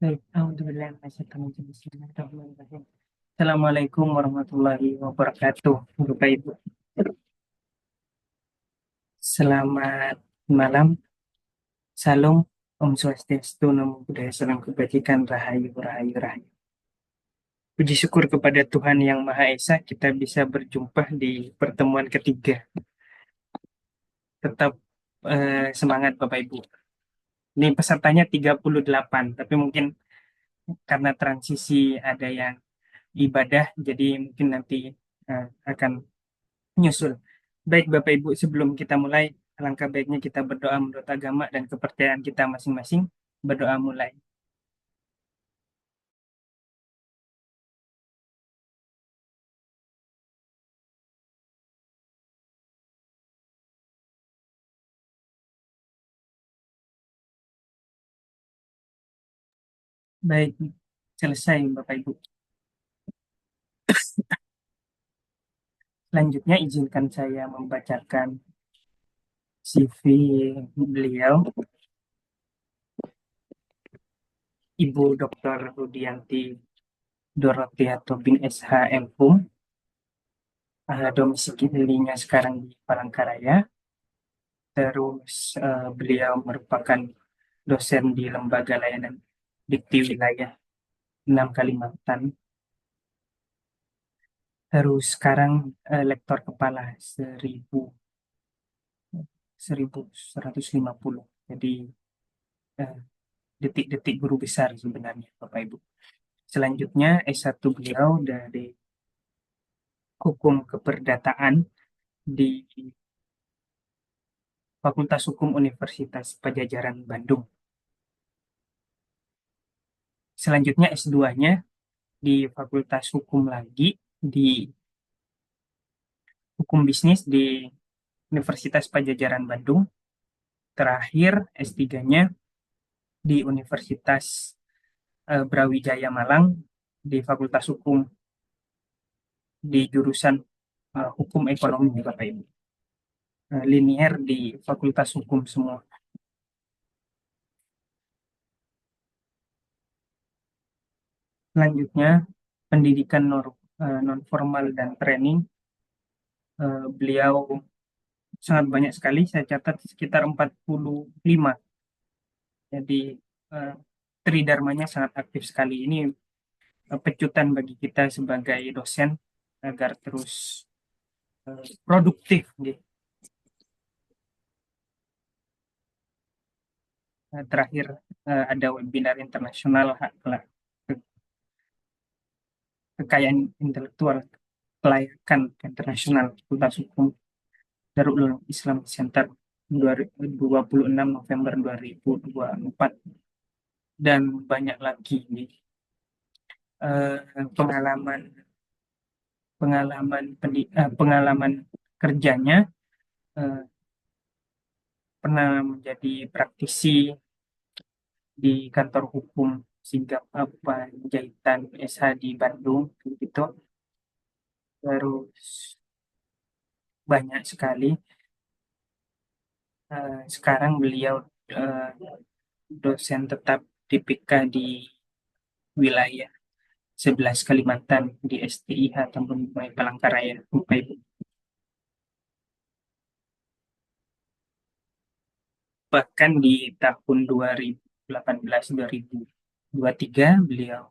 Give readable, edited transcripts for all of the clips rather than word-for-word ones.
Baik, alhamdulillah, Bismillahirrahmanirrahim. Assalamualaikum warahmatullahi wabarakatuh, Bapak Ibu. Selamat malam, salam, Om Swastiastu, Namo Buddhaya, Salam Kebajikan, Rahayu, Rahayu, Rahayu. Puji syukur kepada Tuhan Yang Maha Esa, kita bisa berjumpa di pertemuan ketiga. Tetap semangat Bapak Ibu. Ini pesertanya 38, tapi mungkin karena transisi ada yang ibadah, jadi mungkin nanti akan nyusul. Baik Bapak Ibu, sebelum kita mulai, alangkah baiknya kita berdoa menurut agama dan kepercayaan kita masing-masing. Berdoa mulai. Baik, selesai Bapak Ibu. Selanjutnya izinkan saya membacakan CV beliau, Ibu Dr. Rudianti Dorothea Tobing SH MPum. Domisilinya sekarang di Palangkaraya. Terus beliau merupakan dosen di Lembaga Layanan Dikti Wilayah 6 Kalimantan. Terus sekarang lektor kepala 1150. Jadi eh, detik-detik guru besar sebenarnya Bapak Ibu. Selanjutnya S1 beliau dari Hukum Keperdataan di Fakultas Hukum Universitas Padjadjaran Bandung. Selanjutnya S2-nya di Fakultas Hukum lagi di Hukum Bisnis di Universitas Padjadjaran Bandung. Terakhir S3-nya di Universitas Brawijaya Malang di Fakultas Hukum di jurusan Hukum Ekonomi Bapak Ibu. Linier di Fakultas Hukum semua. Selanjutnya pendidikan non formal dan training, beliau sangat banyak sekali, saya catat sekitar 45. Jadi uh, Tridharmanya sangat aktif sekali. Ini pecutan bagi kita sebagai dosen agar terus produktif. Gitu. Terakhir ada webinar internasional hak kekayaan intelektual kelayakan internasional Fakultas Hukum Darul Ulum Islam Center 26 November 2024 dan banyak lagi nih pengalaman pengalaman kerjanya, eh, pernah menjadi praktisi di kantor hukum Sigap Panjaitan SH di Bandung gitu. Terus banyak sekali. Sekarang beliau eh, dosen tetap di PK di wilayah 11 Kalimantan di STIH Tambun Palangkaraya, Bapak Ibu. Bahkan di tahun 2018-2023 beliau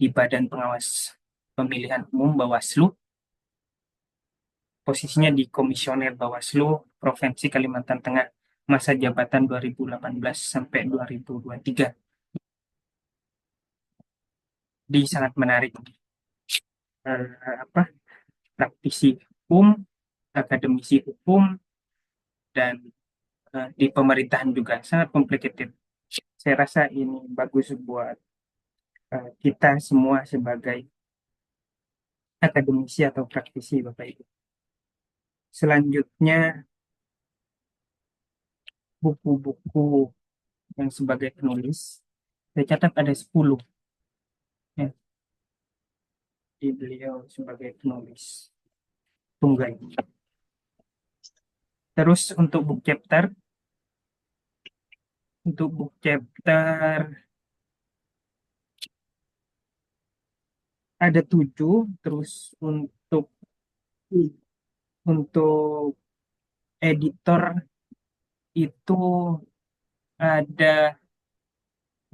di Badan Pengawas Pemilihan Umum Bawaslu, posisinya di Komisioner Bawaslu Provinsi Kalimantan Tengah masa jabatan 2018 sampai 2023. Di sangat menarik, apa, praktisi hukum, akademisi hukum, dan di pemerintahan juga sangat complicated. Saya rasa ini bagus buat kita semua sebagai akademisi atau praktisi, Bapak Ibu. Selanjutnya, buku-buku yang sebagai penulis, saya catat ada 10 ya, di beliau sebagai penulis tunggal. Terus untuk book chapter ada 7, terus untuk editor itu ada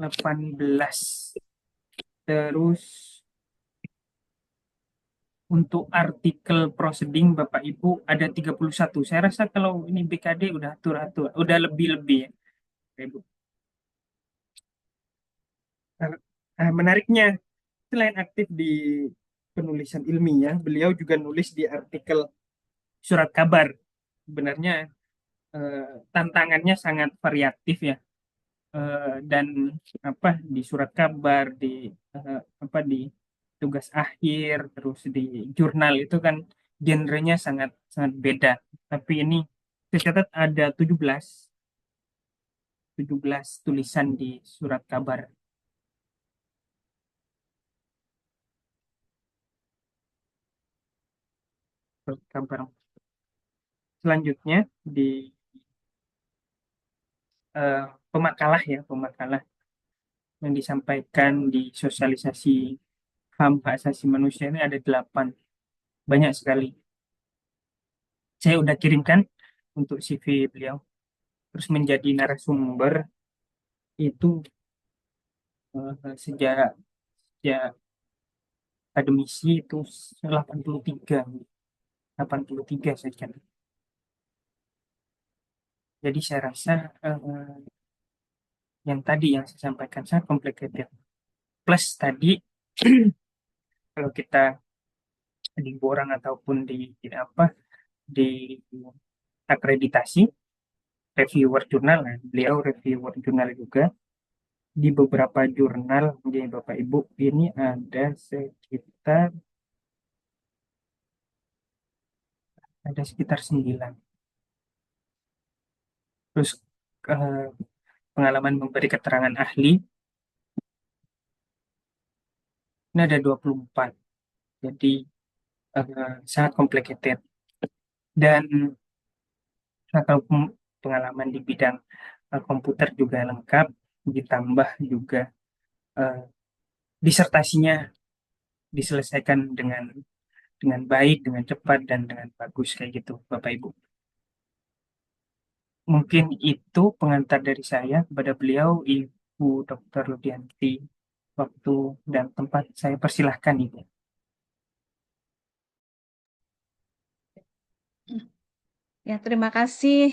18. Terus untuk artikel proceeding Bapak Ibu ada 31. Saya rasa kalau ini BKD udah atur-atur, udah lebih-lebih ya, Bapak Ibu. Menariknya, selain aktif di penulisan ilmiah, beliau juga nulis di artikel surat kabar. Sebenarnya eh, tantangannya sangat variatif ya. Dan apa di surat kabar, di apa di tugas akhir, terus di jurnal itu kan genrenya sangat sangat beda. Tapi ini saya catat ada 17 tulisan di surat kabar. Surat kabar. Selanjutnya di eh, pemakalah yang disampaikan di sosialisasi HAM hak asasi manusia ini ada 8, banyak sekali. Saya udah kirimkan untuk CV beliau. Terus menjadi narasumber itu sejak sejak akademisi itu 83 saja. Jadi saya rasa yang tadi yang saya sampaikan sangat complicated. Plus tadi kalau kita di borang ataupun di apa di akreditasi reviewer jurnal, nah, beliau reviewer jurnal juga di beberapa jurnal di Bapak Ibu ini ada sekitar 9. Terus eh, pengalaman memberi keterangan ahli ini ada 24. Jadi sangat complicated. Dan kalau pengalaman di bidang komputer juga lengkap, ditambah juga eh, disertasinya diselesaikan dengan baik, dengan cepat, dan dengan bagus kayak gitu, Bapak Ibu. Mungkin itu pengantar dari saya kepada beliau, Ibu Dr. Ludianti. Waktu dan tempat saya persilahkan, Ibu. Ya, terima kasih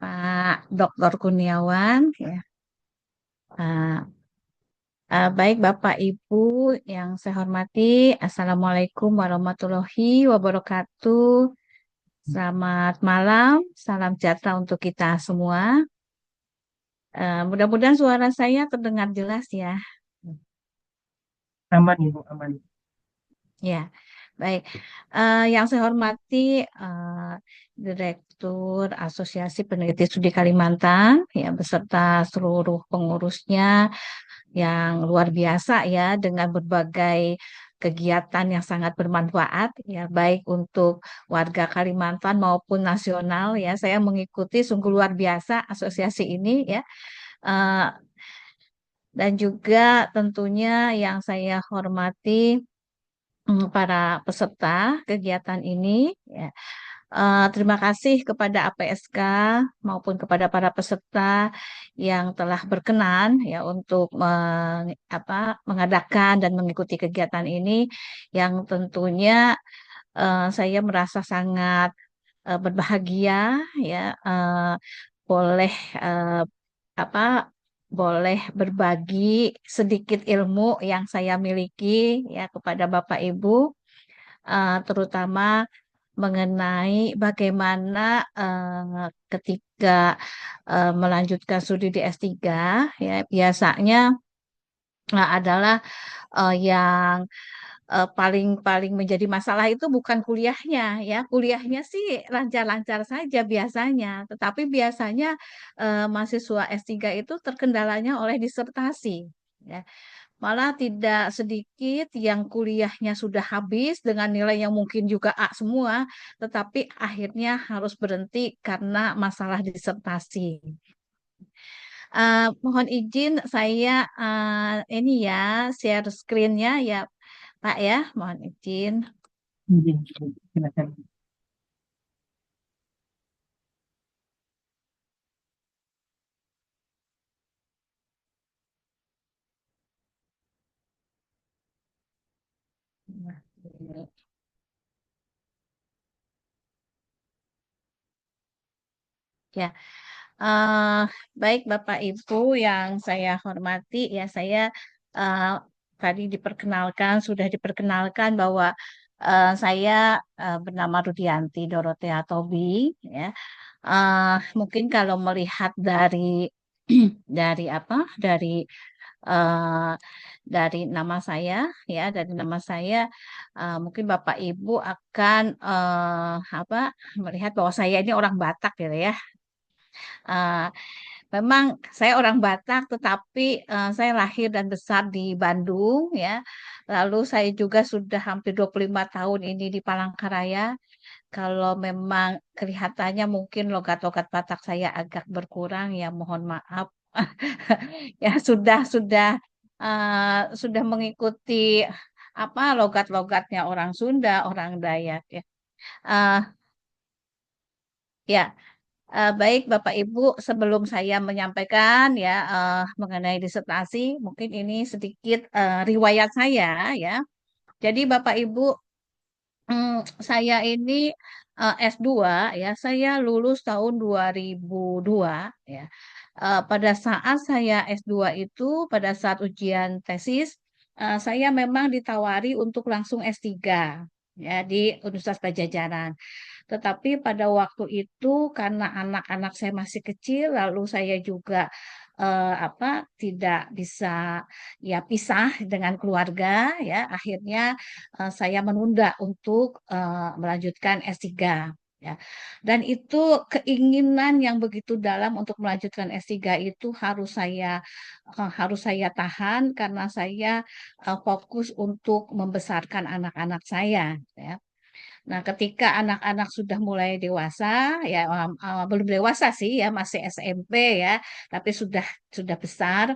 Pak Dr. Kurniawan. Ya. Ah, baik Bapak Ibu yang saya hormati, Assalamualaikum warahmatullahi wabarakatuh. Selamat malam, salam sejahtera untuk kita semua. Mudah-mudahan suara saya terdengar jelas ya. Aman, Ibu, aman. Ya, baik. Yang saya hormati eh, Direktur Asosiasi Peneliti Studi Kalimantan, ya beserta seluruh pengurusnya yang luar biasa ya dengan berbagai kegiatan yang sangat bermanfaat ya baik untuk warga Kalimantan maupun nasional ya. Saya mengikuti sungguh luar biasa asosiasi ini ya. Eh, dan juga tentunya yang saya hormati para peserta kegiatan ini ya. Terima kasih kepada APSK maupun kepada para peserta yang telah berkenan ya untuk mengadakan dan mengikuti kegiatan ini yang tentunya saya merasa sangat berbahagia ya boleh eh, apa boleh berbagi sedikit ilmu yang saya miliki ya kepada Bapak Ibu terutama mengenai bagaimana ketika melanjutkan studi di S3 ya biasanya adalah yang paling menjadi masalah itu bukan kuliahnya ya kuliahnya sih lancar-lancar saja biasanya tetapi biasanya mahasiswa S3 itu terkendalanya oleh disertasi ya. Malah tidak sedikit yang kuliahnya sudah habis dengan nilai yang mungkin juga A semua, tetapi akhirnya harus berhenti karena masalah disertasi. Mohon izin saya ini ya share screen-nya ya Pak ya, mohon izin. Iya, silakan. Ya, eh, baik Bapak Ibu yang saya hormati, ya saya eh, tadi sudah diperkenalkan bahwa saya bernama Rudianti Dorothea Tobing, ya. Mungkin kalau melihat dari dari apa? Eh, dari nama saya, ya, dari nama saya, mungkin Bapak Ibu akan apa? Melihat bahwa saya ini orang Batak, gitu ya. Eh, Memang saya orang Batak, tetapi saya lahir dan besar di Bandung, ya. Lalu saya juga sudah hampir 25 tahun ini di Palangkaraya. Kalau memang kelihatannya mungkin logat-logat Batak saya agak berkurang, ya mohon maaf. Ya sudah mengikuti apa logat-logatnya orang Sunda, orang Dayak, ya. Eh, ya, baik Bapak Ibu, sebelum saya menyampaikan ya mengenai disertasi, mungkin ini sedikit riwayat saya, ya. Jadi Bapak Ibu, saya ini S2, ya, saya lulus tahun 2002, ya. Pada saat saya S2 itu, pada saat ujian tesis, saya memang ditawari untuk langsung S3, ya, di Universitas Pajajaran. Tetapi pada waktu itu karena anak-anak saya masih kecil, lalu saya juga apa tidak bisa ya pisah dengan keluarga, ya. Akhirnya saya menunda untuk melanjutkan S3, ya. Dan itu keinginan yang begitu dalam untuk melanjutkan S3 itu harus saya tahan karena saya fokus untuk membesarkan anak-anak saya, ya. Nah, ketika anak-anak sudah mulai dewasa, ya belum dewasa sih, ya masih SMP, ya, tapi sudah besar.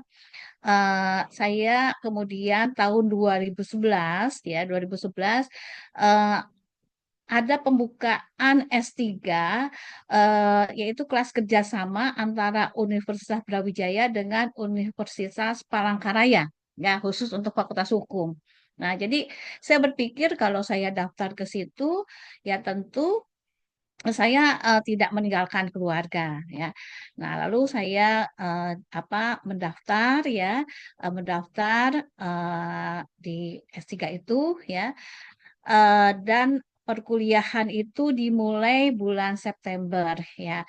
Saya kemudian tahun 2011, ya 2011, eh, ada pembukaan S3, yaitu kelas kerjasama antara Universitas Brawijaya dengan Universitas Palangkaraya, ya khusus untuk Fakultas Hukum. Nah, jadi saya berpikir kalau saya daftar ke situ, ya tentu saya tidak meninggalkan keluarga, ya. Nah, lalu saya mendaftar, ya, mendaftar di S3 itu, ya. Dan perkuliahan itu dimulai bulan September, ya.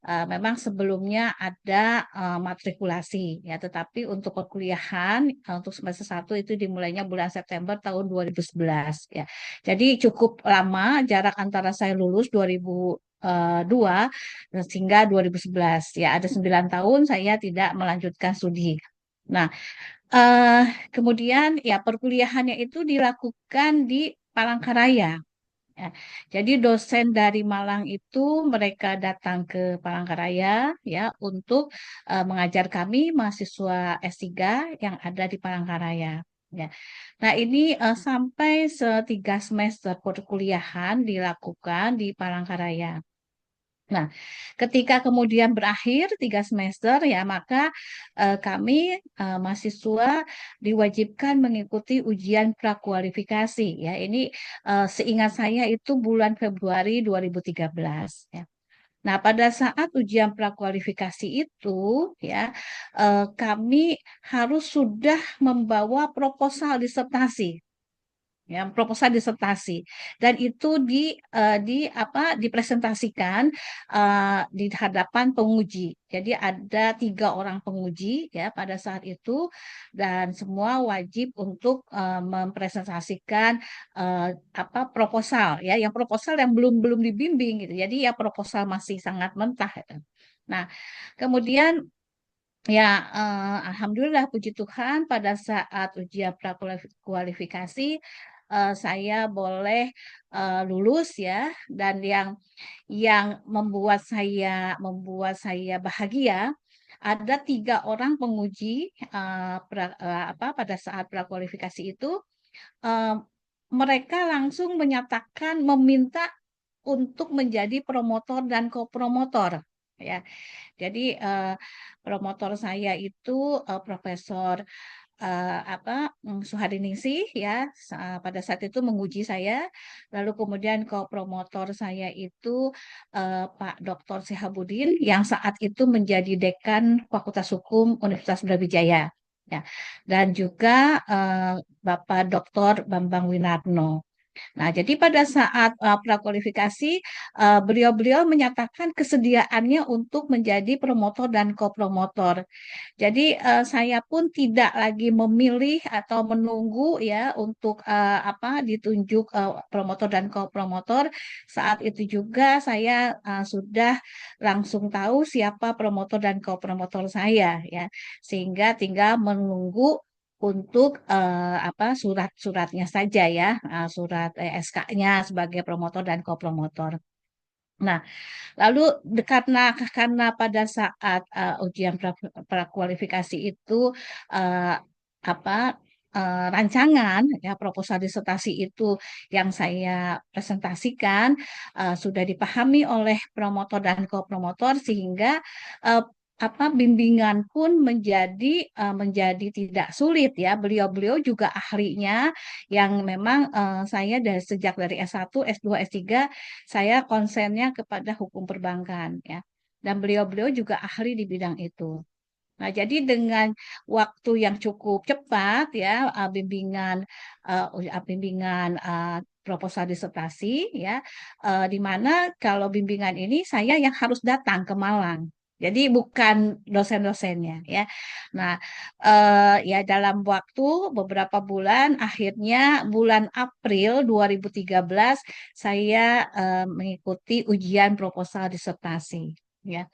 Memang sebelumnya ada matrikulasi, ya, tetapi untuk perkuliahan untuk semester 1 itu dimulainya bulan September tahun 2011, ya. Jadi cukup lama jarak antara saya lulus 2002 sehingga 2011, ya, ada 9 tahun saya tidak melanjutkan studi. Nah, eh, kemudian ya perkuliahannya itu dilakukan di Palangkaraya. Ya, jadi dosen dari Malang itu mereka datang ke Palangkaraya, ya, untuk mengajar kami mahasiswa S3 yang ada di Palangkaraya. Ya. Nah, ini sampai setiga semester perkuliahan dilakukan di Palangkaraya. Nah, ketika kemudian berakhir 3 semester, ya, maka kami mahasiswa diwajibkan mengikuti ujian prakualifikasi, ya. Ini seingat saya itu bulan Februari 2013, ya. Nah, pada saat ujian prakualifikasi itu, ya, kami harus sudah membawa proposal disertasi, ya, proposal disertasi, dan itu dipresentasikan di hadapan penguji. Jadi ada 3 orang penguji, ya, pada saat itu, dan semua wajib untuk mempresentasikan eh, proposal, ya, yang proposal yang belum belum dibimbing, gitu. Jadi ya proposal masih sangat mentah, gitu. Nah, kemudian ya, alhamdulillah puji Tuhan pada saat ujian prakualifikasi saya boleh lulus, ya. Dan yang membuat saya bahagia, ada 3 orang penguji pada saat prakualifikasi itu, eh, mereka langsung menyatakan meminta untuk menjadi promotor dan kopromotor. Ya, jadi promotor saya itu Profesor Suhadiningsih ya, pada saat itu menguji saya. Lalu kemudian kopromotor saya itu Pak Dr. Sehabudin yang saat itu menjadi dekan Fakultas Hukum Universitas Brawijaya. Ya, dan juga Bapak Dr. Bambang Winarno. Nah, jadi pada saat prakualifikasi, beliau-beliau menyatakan kesediaannya untuk menjadi promotor dan kopromotor. Jadi saya pun tidak lagi memilih atau menunggu ya untuk ditunjuk promotor dan kopromotor. Saat itu juga saya sudah langsung tahu siapa promotor dan kopromotor saya ya. Sehingga tinggal menunggu untuk surat-suratnya saja ya, surat SK-nya sebagai promotor dan kopromotor. Nah, lalu karena pada saat ujian prakualifikasi itu eh, apa rancangan ya proposal disertasi itu yang saya presentasikan sudah dipahami oleh promotor dan kopromotor sehingga eh, bimbingan pun menjadi tidak sulit ya. Beliau-beliau juga ahlinya yang memang saya sejak dari S1, S2, S3 saya konsennya kepada hukum perbankan ya. Dan beliau-beliau juga ahli di bidang itu. Nah, jadi dengan waktu yang cukup cepat ya, bimbingan proposal disertasi ya, di mana kalau bimbingan ini saya yang harus datang ke Malang. Jadi bukan dosen-dosennya ya. Nah, ya dalam waktu beberapa bulan, akhirnya bulan April 2013 saya mengikuti ujian proposal disertasi ya.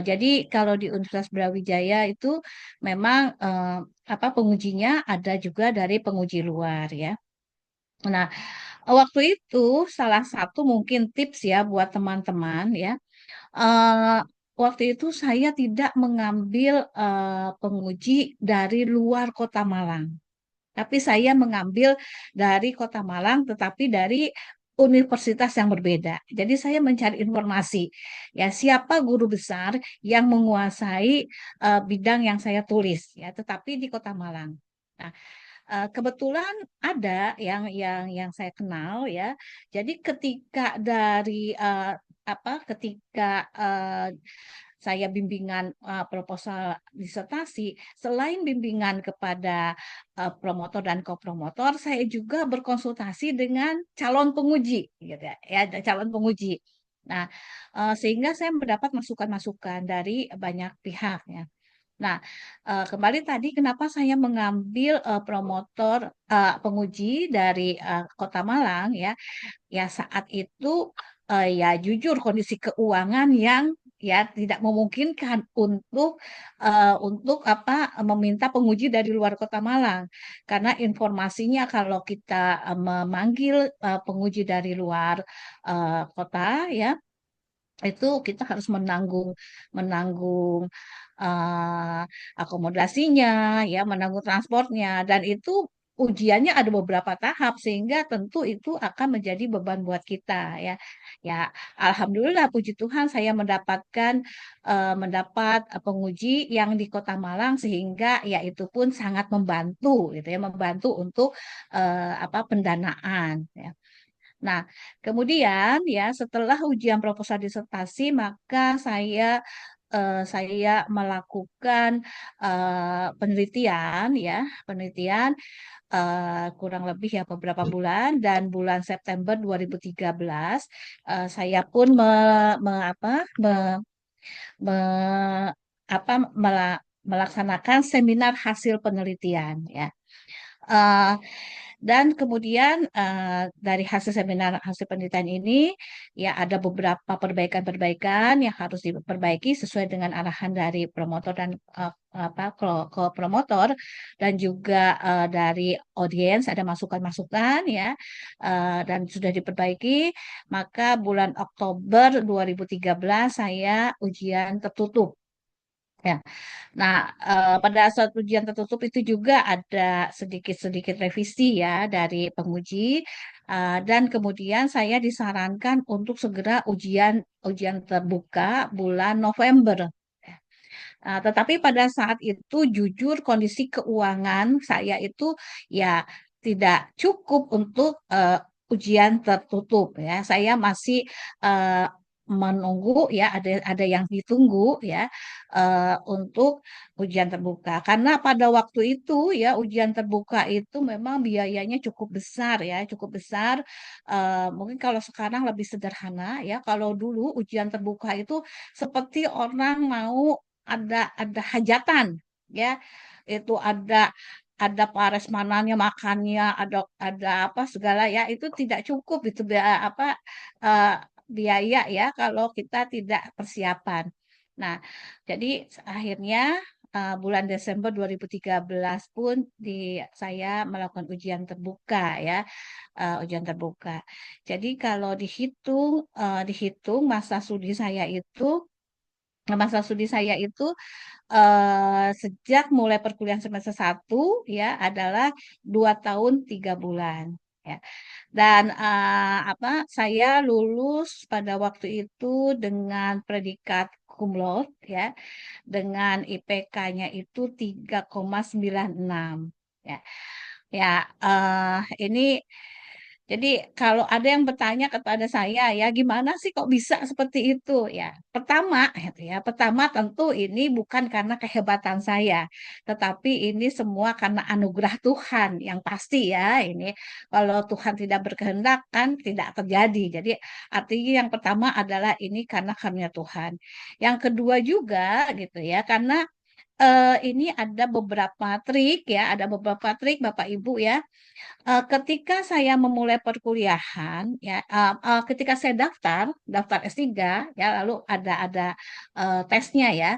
Jadi kalau di Universitas Brawijaya itu memang pengujinya ada juga dari penguji luar ya. Nah, waktu itu salah satu mungkin tips ya buat teman-teman ya. eh, Waktu itu saya tidak mengambil penguji dari luar Kota Malang. Tapi saya mengambil dari Kota Malang, tetapi dari universitas yang berbeda. Jadi saya mencari informasi, ya siapa guru besar yang menguasai bidang yang saya tulis, ya, tetapi di Kota Malang. Nah, kebetulan ada yang saya kenal, ya. Jadi ketika ketika saya bimbingan proposal disertasi, selain bimbingan kepada promotor dan kopromotor, saya juga berkonsultasi dengan calon penguji, gitu ya, ada calon penguji. Nah, sehingga saya mendapat masukan-masukan dari banyak pihak, ya. Nah, kembali tadi kenapa saya mengambil promotor penguji dari Kota Malang ya? Ya saat itu ya jujur kondisi keuangan yang ya tidak memungkinkan untuk meminta penguji dari luar Kota Malang karena informasinya kalau kita memanggil penguji dari luar kota ya itu kita harus menanggung menanggung eh, akomodasinya ya menanggung transportnya dan itu ujiannya ada beberapa tahap sehingga tentu itu akan menjadi beban buat kita ya ya alhamdulillah puji Tuhan saya mendapat penguji yang di Kota Malang sehingga ya itu pun sangat membantu gitu ya membantu untuk pendanaan ya. Nah, kemudian ya setelah ujian proposal disertasi, maka saya melakukan penelitian ya, penelitian kurang lebih ya beberapa bulan dan bulan September 2013 saya pun me, apa, me, me- melaksanakan seminar hasil penelitian ya. Eh, dan kemudian dari hasil seminar hasil penelitian ini ya ada beberapa perbaikan-perbaikan yang harus diperbaiki sesuai dengan arahan dari promotor dan promotor dan juga dari audiens ada masukan-masukan ya dan sudah diperbaiki maka bulan Oktober 2013 saya ujian tertutup. Ya, Nah, pada saat ujian tertutup itu juga ada sedikit-sedikit revisi ya dari penguji, dan kemudian saya disarankan untuk segera ujian ujian terbuka bulan November. Tetapi pada saat itu jujur kondisi keuangan saya itu ya tidak cukup untuk ujian tertutup ya. Saya masih eh, menunggu ya, ada yang ditunggu ya untuk ujian terbuka. Karena pada waktu itu ya ujian terbuka itu memang biayanya cukup besar ya, cukup besar. Mungkin kalau sekarang lebih sederhana ya. Kalau dulu ujian terbuka itu seperti orang mau ada hajatan ya, itu ada prasmanannya, makannya, ada apa segala ya, itu tidak cukup itu apa eh, biaya ya kalau kita tidak persiapan. Nah, jadi akhirnya bulan Desember 2013 pun saya melakukan ujian terbuka ya, ujian terbuka. Jadi kalau dihitung masa studi saya itu sejak mulai perkuliahan semester 1 ya adalah 2 tahun 3 bulan ya. Dan saya lulus pada waktu itu dengan predikat cum laude ya, dengan IPK-nya itu 3,96 ya. Ya, ini jadi kalau ada yang bertanya kepada saya, ya gimana sih kok bisa seperti itu? Ya, pertama, gitu ya, pertama tentu ini bukan karena kehebatan saya, tetapi ini semua karena anugerah Tuhan yang pasti ya. Ini kalau Tuhan tidak berkehendak kan tidak terjadi. Jadi artinya yang pertama adalah ini karena karunia Tuhan. Yang kedua juga gitu ya, karena ini ada beberapa trik ya, ada beberapa trik Bapak Ibu ya. Ketika saya memulai perkuliahan ya, ketika saya daftar S3 ya, lalu ada tesnya ya.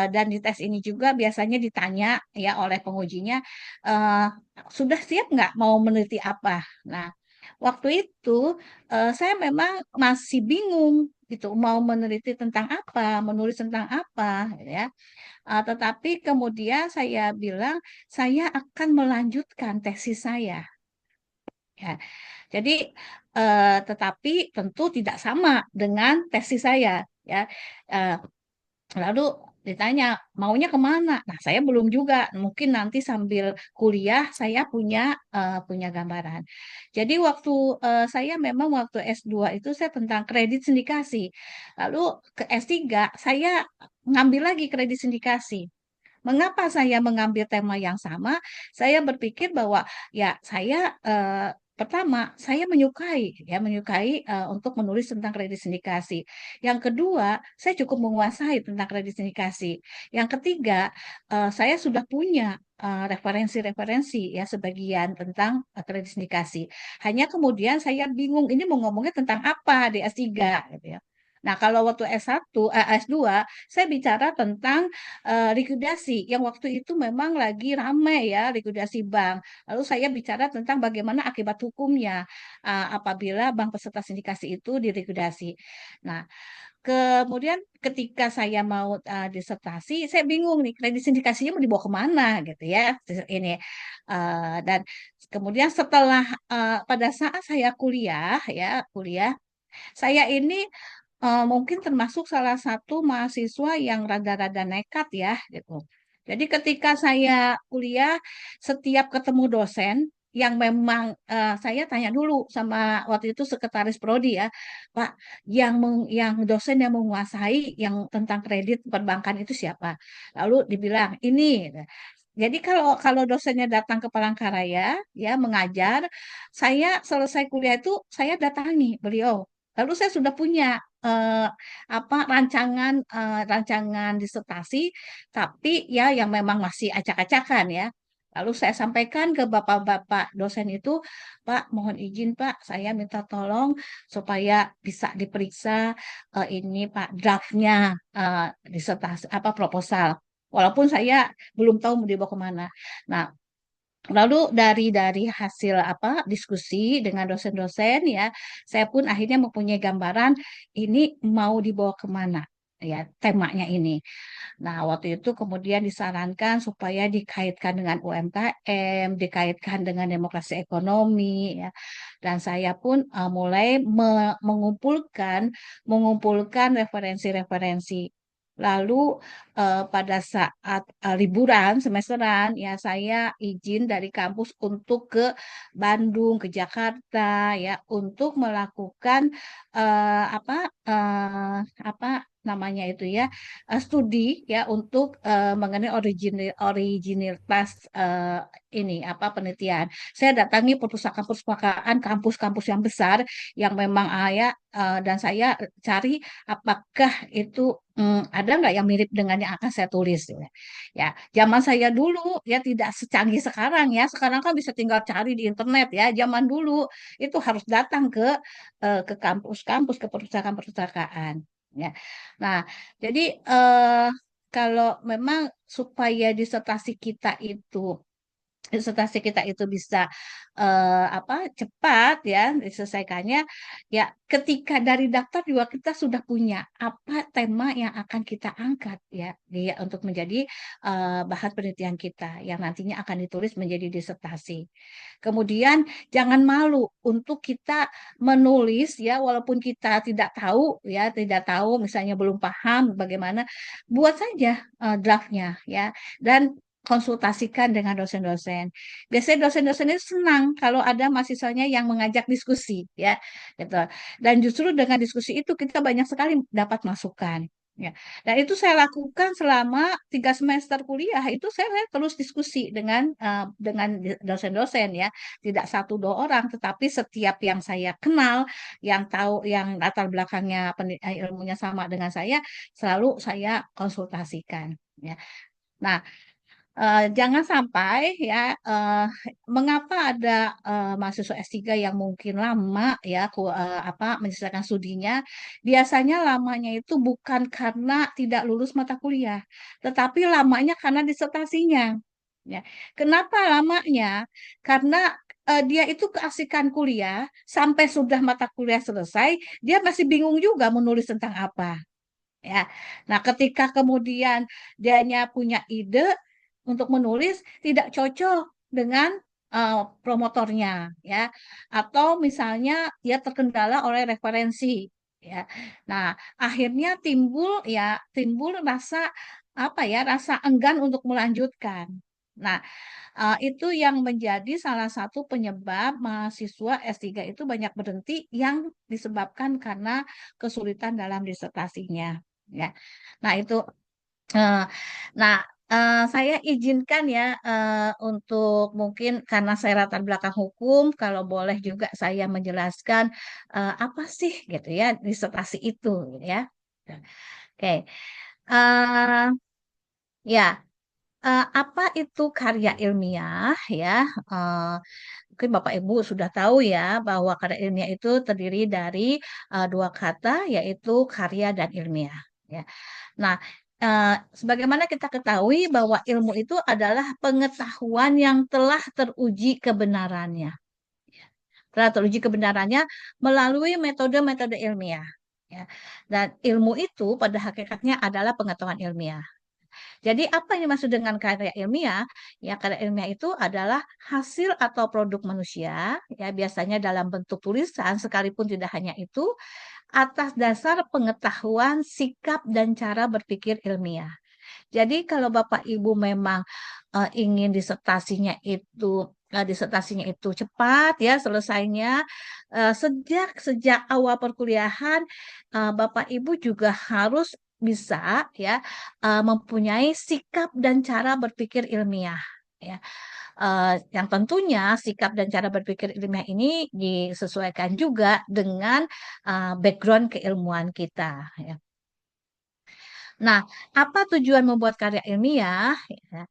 Dan di tes ini juga biasanya ditanya ya oleh pengujinya, eh, sudah siap nggak mau meneliti apa. Nah, waktu itu saya memang masih bingung gitu mau meneliti tentang apa, menulis tentang apa gitu ya. Tetapi kemudian saya bilang saya akan melanjutkan tesis saya. Ya, jadi tetapi tentu tidak sama dengan tesis saya ya. Eh, Lalu ditanya maunya kemana? Nah, saya belum juga. Mungkin nanti sambil kuliah saya punya gambaran. Jadi saya memang waktu S2 itu saya tentang kredit sindikasi. Lalu ke S3 saya ngambil lagi kredit sindikasi. Mengapa saya mengambil tema yang sama? Saya berpikir bahwa ya saya pertama saya menyukai untuk menulis tentang kredit sindikasi. Yang kedua, saya cukup menguasai tentang kredit sindikasi. Yang ketiga, saya sudah punya referensi-referensi ya sebagian tentang kredit sindikasi. Hanya kemudian saya bingung ini mau ngomongnya tentang apa di S3 gitu ya. Nah, kalau waktu S2, saya bicara tentang likuidasi yang waktu itu memang lagi ramai ya likuidasi bank. Lalu saya bicara tentang bagaimana akibat hukumnya apabila bank peserta sindikasi itu dilikuidasi. Nah, kemudian ketika saya mau disertasi, saya bingung nih kredit sindikasinya mau dibawa kemana gitu ya. Ini dan kemudian setelah pada saat saya kuliah, saya ini mungkin termasuk salah satu mahasiswa yang rada-rada nekat ya gitu. Jadi ketika saya kuliah, setiap ketemu dosen yang memang saya tanya dulu sama waktu itu sekretaris prodi ya, Pak, yang dosen yang menguasai yang tentang kredit perbankan itu siapa? Lalu dibilang ini. Jadi kalau kalau dosennya datang ke Palangkaraya ya mengajar, saya selesai kuliah itu saya datangi beliau. Lalu saya sudah punya eh, rancangan disertasi, tapi ya yang memang masih acak-acakan ya. Lalu saya sampaikan ke bapak-bapak dosen itu, Pak, mohon izin Pak, saya minta tolong supaya bisa diperiksa ini Pak draftnya disertasi apa proposal. Walaupun saya belum tahu mau dibawa kemana. Nah, lalu dari hasil diskusi dengan dosen-dosen ya, saya pun akhirnya mempunyai gambaran ini mau dibawa kemana. ya temanya ini. Nah, waktu itu kemudian disarankan supaya dikaitkan dengan UMKM, dikaitkan dengan demokrasi ekonomi, ya. Dan saya pun mulai mengumpulkan referensi-referensi. Lalu pada saat liburan semesteran, ya saya izin dari kampus untuk ke Bandung, ke Jakarta, ya, untuk melakukan apa namanya itu ya, studi ya untuk mengenai originalitas ini apa penelitian. Saya datangi perpustakaan-perpustakaan kampus-kampus yang besar yang memang dan saya cari apakah itu ada nggak yang mirip dengan yang akan saya tulis ya. Ya, zaman saya dulu ya tidak secanggih sekarang ya. Sekarang kan bisa tinggal cari di internet ya. Zaman dulu itu harus datang ke kampus-kampus, ke perpustakaan-perpustakaan. Ya. Nah, jadi kalau memang supaya disertasi kita itu bisa cepat ya diselesaikannya, ya ketika dari daftar juga kita sudah punya apa tema yang akan kita angkat ya dia untuk menjadi bahan penelitian kita yang nantinya akan ditulis menjadi disertasi. Kemudian jangan malu untuk kita menulis ya walaupun kita tidak tahu misalnya belum paham bagaimana, buat saja draftnya ya dan konsultasikan dengan dosen-dosen. Biasanya dosen-dosen itu senang kalau ada mahasiswanya yang mengajak diskusi, ya, gitu. Dan justru dengan diskusi itu kita banyak sekali dapat masukan. Ya. Dan itu saya lakukan selama 3 semester kuliah. Itu saya terus diskusi dengan dosen-dosen ya, tidak satu dua orang, tetapi setiap yang saya kenal, yang tahu, yang latar belakangnya ilmunya sama dengan saya, selalu saya konsultasikan. Ya. Nah, jangan sampai ya mengapa ada mahasiswa S3 yang mungkin lama ya menyelesaikan studinya, biasanya lamanya itu bukan karena tidak lulus mata kuliah, tetapi lamanya karena disertasinya. Ya. Kenapa lamanya? Karena dia itu keasikan kuliah sampai sudah mata kuliah selesai, dia masih bingung juga menulis tentang apa. Ya. Nah, ketika kemudian dianya punya ide untuk menulis tidak cocok dengan promotornya, ya, atau misalnya dia terkendala oleh referensi, ya. Nah, akhirnya timbul rasa enggan untuk melanjutkan. Nah, itu yang menjadi salah satu penyebab mahasiswa S3 itu banyak berhenti yang disebabkan karena kesulitan dalam disertasinya. Ya, nah itu. eh, nah, saya izinkan ya untuk mungkin karena saya latar belakang hukum, kalau boleh juga saya menjelaskan apa sih gitu ya disertasi itu, gitu ya. Oke, eh, ya. Apa itu karya ilmiah ya? Eh, Mungkin Bapak Ibu sudah tahu ya bahwa karya ilmiah itu terdiri dari dua kata yaitu karya dan ilmiah. Ya. Nah, sebagaimana kita ketahui bahwa ilmu itu adalah pengetahuan yang telah teruji kebenarannya. Telah teruji kebenarannya melalui metode-metode ilmiah. Ya. Dan ilmu itu pada hakikatnya adalah pengetahuan ilmiah. Jadi apa yang dimaksud dengan karya ilmiah? Ya, karya ilmiah itu adalah hasil atau produk manusia, ya biasanya dalam bentuk tulisan, sekalipun tidak hanya itu, atas dasar pengetahuan, sikap, dan cara berpikir ilmiah. Jadi kalau Bapak Ibu memang ingin disertasinya itu cepat ya selesainya, sejak awal perkuliahan Bapak Ibu juga harus bisa ya mempunyai sikap dan cara berpikir ilmiah ya. Yang tentunya sikap dan cara berpikir ilmiah ini disesuaikan juga dengan background keilmuan kita ya. Nah, apa tujuan membuat karya ilmiah? Ya,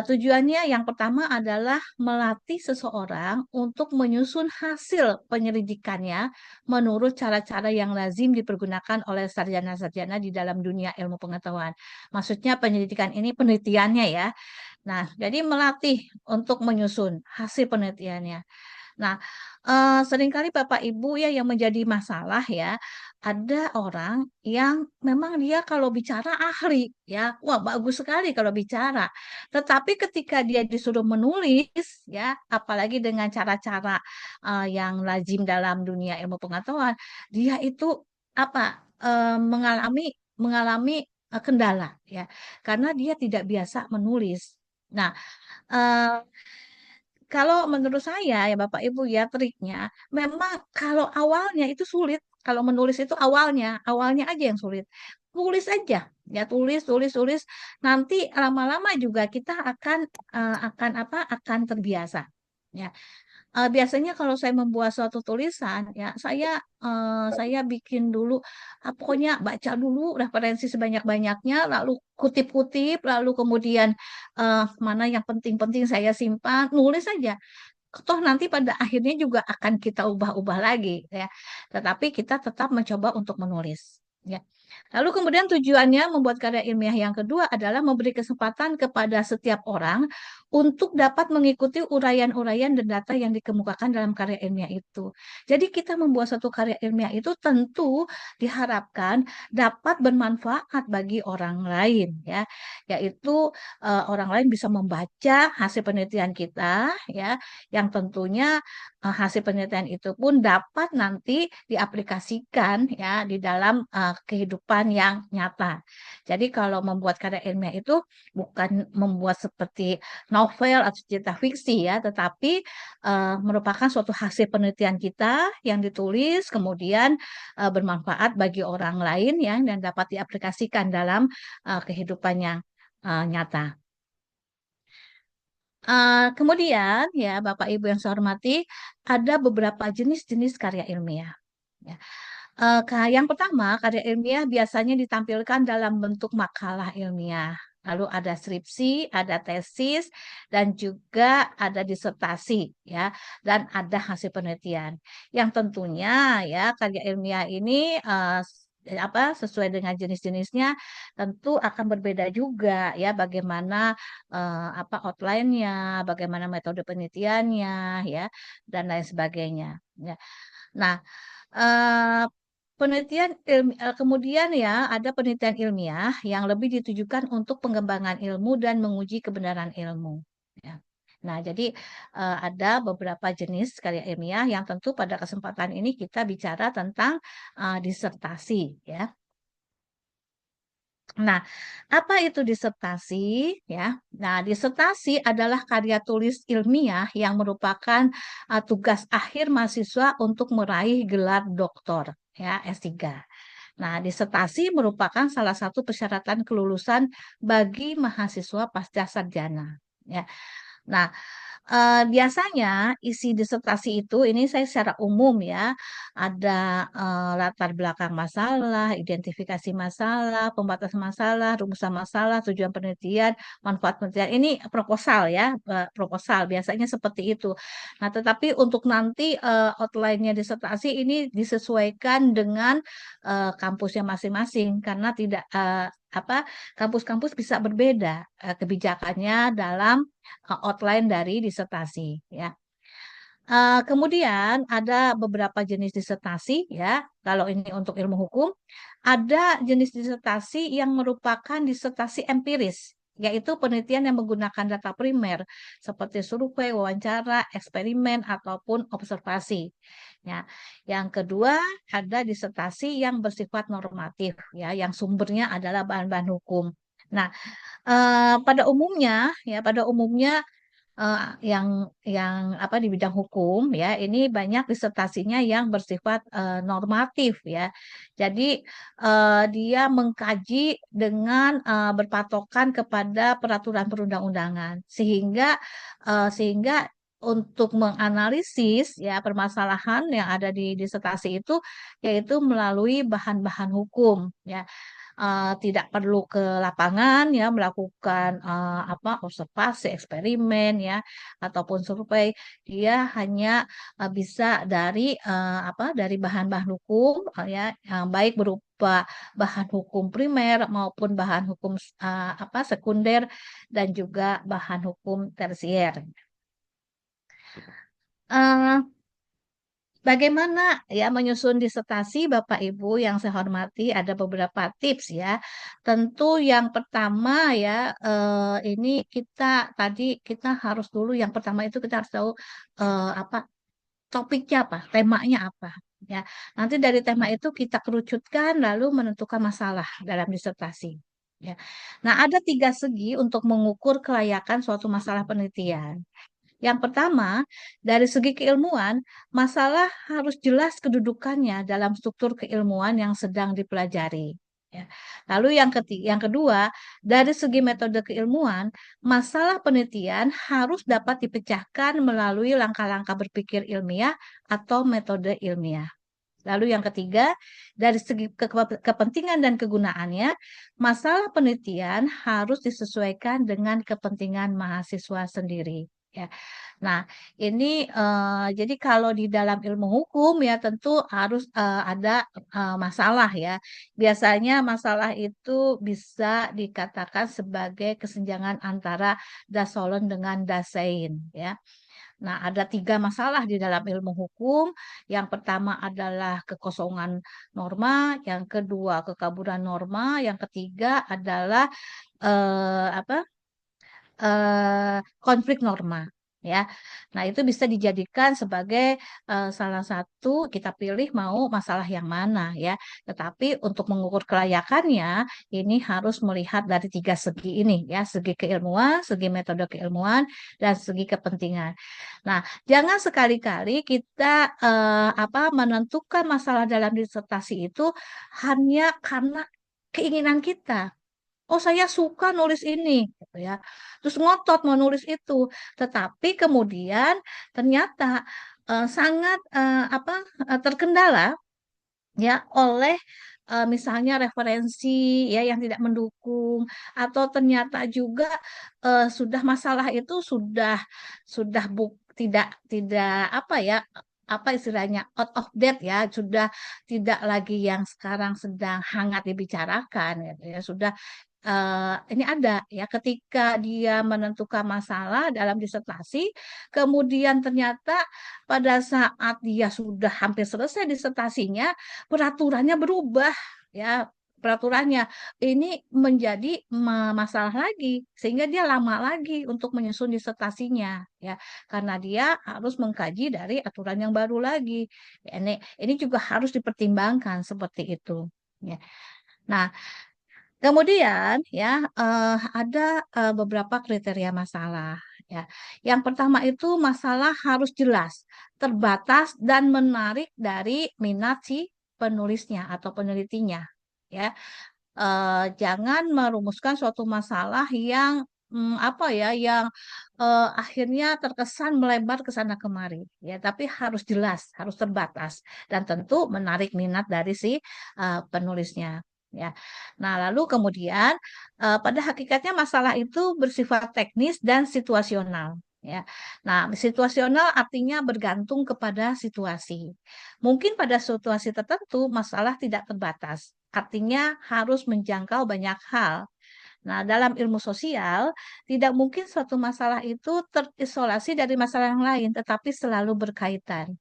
tujuannya yang pertama adalah melatih seseorang untuk menyusun hasil penyelidikannya menurut cara-cara yang lazim dipergunakan oleh sarjana-sarjana di dalam dunia ilmu pengetahuan. Maksudnya penyelidikan ini penelitiannya ya. Nah, jadi melatih untuk menyusun hasil penelitiannya. Nah, seringkali Bapak Ibu ya yang menjadi masalah ya, ada orang yang memang dia kalau bicara ahli ya, wah bagus sekali kalau bicara. Tetapi ketika dia disuruh menulis ya, apalagi dengan cara-cara yang lazim dalam dunia ilmu pengetahuan, dia itu apa mengalami mengalami kendala ya, karena dia tidak biasa menulis. Nah, eh, kalau menurut saya ya Bapak Ibu ya triknya memang kalau awalnya itu sulit, kalau menulis itu awalnya aja yang sulit. Tulis aja, ya tulis tulis tulis nanti lama-lama juga kita akan apa? Akan terbiasa. Ya, biasanya kalau saya membuat suatu tulisan, ya saya bikin dulu, pokoknya baca dulu referensi sebanyak-banyaknya, lalu kutip-kutip, lalu kemudian mana yang penting-penting saya simpan, nulis saja. Toh nanti pada akhirnya juga akan kita ubah-ubah lagi, ya. Tetapi kita tetap mencoba untuk menulis. Ya. Lalu kemudian tujuannya membuat karya ilmiah yang kedua adalah memberi kesempatan kepada setiap orang untuk dapat mengikuti uraian-uraian dan data yang dikemukakan dalam karya ilmiah itu. Jadi kita membuat satu karya ilmiah itu tentu diharapkan dapat bermanfaat bagi orang lain ya, yaitu orang lain bisa membaca hasil penelitian kita ya, yang tentunya hasil penelitian itu pun dapat nanti diaplikasikan ya di dalam kehidupan yang nyata. Jadi kalau membuat karya ilmiah itu bukan membuat seperti novel atau cerita fiksi ya, tetapi merupakan suatu hasil penelitian kita yang ditulis kemudian bermanfaat bagi orang lain ya dan dapat diaplikasikan dalam kehidupan yang nyata. Kemudian ya Bapak Ibu yang saya hormati, ada beberapa jenis-jenis karya ilmiah. Ya. Yang pertama, karya ilmiah biasanya ditampilkan dalam bentuk makalah ilmiah. Lalu ada skripsi, ada tesis, dan juga ada disertasi, ya, dan ada hasil penelitian. Yang tentunya ya karya ilmiah ini sesuai dengan jenis-jenisnya tentu akan berbeda juga ya bagaimana outline-nya, bagaimana metode penelitiannya, ya, dan lain sebagainya. Ya. Nah, eh, kemudian ya ada penelitian ilmiah yang lebih ditujukan untuk pengembangan ilmu dan menguji kebenaran ilmu. Ya. Nah, jadi ada beberapa jenis karya ilmiah yang tentu pada kesempatan ini kita bicara tentang disertasi, ya. Nah, apa itu disertasi? Ya, nah disertasi adalah karya tulis ilmiah yang merupakan tugas akhir mahasiswa untuk meraih gelar doktor, ya S3. Nah, disertasi merupakan salah satu persyaratan kelulusan bagi mahasiswa pasca sarjana. Ya, nah biasanya isi disertasi itu ini saya secara umum ya ada latar belakang masalah, identifikasi masalah, pembatasan masalah, rumusan masalah, tujuan penelitian, manfaat penelitian. Ini proposal ya, proposal biasanya seperti itu. Nah, tetapi untuk nanti outline-nya disertasi ini disesuaikan dengan kampusnya masing-masing karena tidak kampus-kampus bisa berbeda kebijakannya dalam outline dari disertasi ya. Kemudian ada beberapa jenis disertasi ya. Kalau ini untuk ilmu hukum, ada jenis disertasi yang merupakan disertasi empiris, yaitu penelitian yang menggunakan data primer seperti survei, wawancara, eksperimen ataupun observasi. Ya. Yang kedua ada disertasi yang bersifat normatif ya, yang sumbernya adalah bahan-bahan hukum. Nah, pada umumnya eh, yang di bidang hukum ya ini banyak disertasinya yang bersifat normatif ya. Jadi dia mengkaji dengan berpatokan kepada peraturan perundang-undangan sehingga untuk menganalisis ya permasalahan yang ada di disertasi itu yaitu melalui bahan-bahan hukum ya, tidak perlu ke lapangan ya melakukan observasi eksperimen ya ataupun survei, dia hanya bisa dari bahan-bahan hukum ya yang baik berupa bahan hukum primer maupun bahan hukum sekunder dan juga bahan hukum tersier. Bagaimana ya menyusun disertasi Bapak Ibu yang saya hormati, ada beberapa tips ya. Tentu yang pertama ya, ini kita harus dulu yang pertama itu kita harus tahu apa topiknya apa, temanya apa ya. Nanti dari tema itu kita kerucutkan lalu menentukan masalah dalam disertasi. Ya. Nah, ada tiga segi untuk mengukur kelayakan suatu masalah penelitian. Yang pertama, dari segi keilmuan, masalah harus jelas kedudukannya dalam struktur keilmuan yang sedang dipelajari. Ya. Lalu yang kedua, dari segi metode keilmuan, masalah penelitian harus dapat dipecahkan melalui langkah-langkah berpikir ilmiah atau metode ilmiah. Lalu yang ketiga, dari segi kepentingan dan kegunaannya, masalah penelitian harus disesuaikan dengan kepentingan mahasiswa sendiri. Ya. Nah, ini jadi kalau di dalam ilmu hukum ya tentu harus ada masalah ya. Biasanya masalah itu bisa dikatakan sebagai kesenjangan antara dasolen dengan dasein ya. Nah, ada tiga masalah di dalam ilmu hukum. Yang pertama adalah kekosongan norma, yang kedua kekaburan norma, yang ketiga adalah apa konflik norma ya. Nah, itu bisa dijadikan sebagai salah satu kita pilih mau masalah yang mana ya. Tetapi untuk mengukur kelayakannya ini harus melihat dari tiga segi ini ya, segi keilmuan, segi metode keilmuan dan segi kepentingan. Nah, jangan sekali-kali kita menentukan masalah dalam disertasi itu hanya karena keinginan kita. Oh, saya suka nulis ini, gitu ya. Terus ngotot mau nulis itu, tetapi kemudian ternyata sangat terkendala ya oleh misalnya referensi ya yang tidak mendukung atau ternyata juga sudah masalah itu sudah tidak tidak apa ya apa istilahnya out of date ya sudah tidak lagi yang sekarang sedang hangat dibicarakan gitu ya sudah ini ada ya ketika dia menentukan masalah dalam disertasi kemudian ternyata pada saat dia sudah hampir selesai disertasinya peraturannya berubah ya peraturannya ini menjadi masalah lagi sehingga dia lama lagi untuk menyusun disertasinya ya karena dia harus mengkaji dari aturan yang baru lagi. Ya, ini juga harus dipertimbangkan seperti itu ya. Nah, kemudian ya ada beberapa kriteria masalah ya. Yang pertama itu masalah harus jelas, terbatas dan menarik dari minat si penulisnya atau penelitinya ya. Jangan merumuskan suatu masalah yang yang akhirnya terkesan melebar ke sana kemari ya, tapi harus jelas, harus terbatas dan tentu menarik minat dari si penulisnya. Ya, nah lalu kemudian pada hakikatnya masalah itu bersifat teknis dan situasional. Ya, nah situasional artinya bergantung kepada situasi. Mungkin pada situasi tertentu masalah tidak terbatas, artinya harus menjangkau banyak hal. Nah, dalam ilmu sosial, tidak mungkin suatu masalah itu terisolasi dari masalah yang lain, tetapi selalu berkaitan.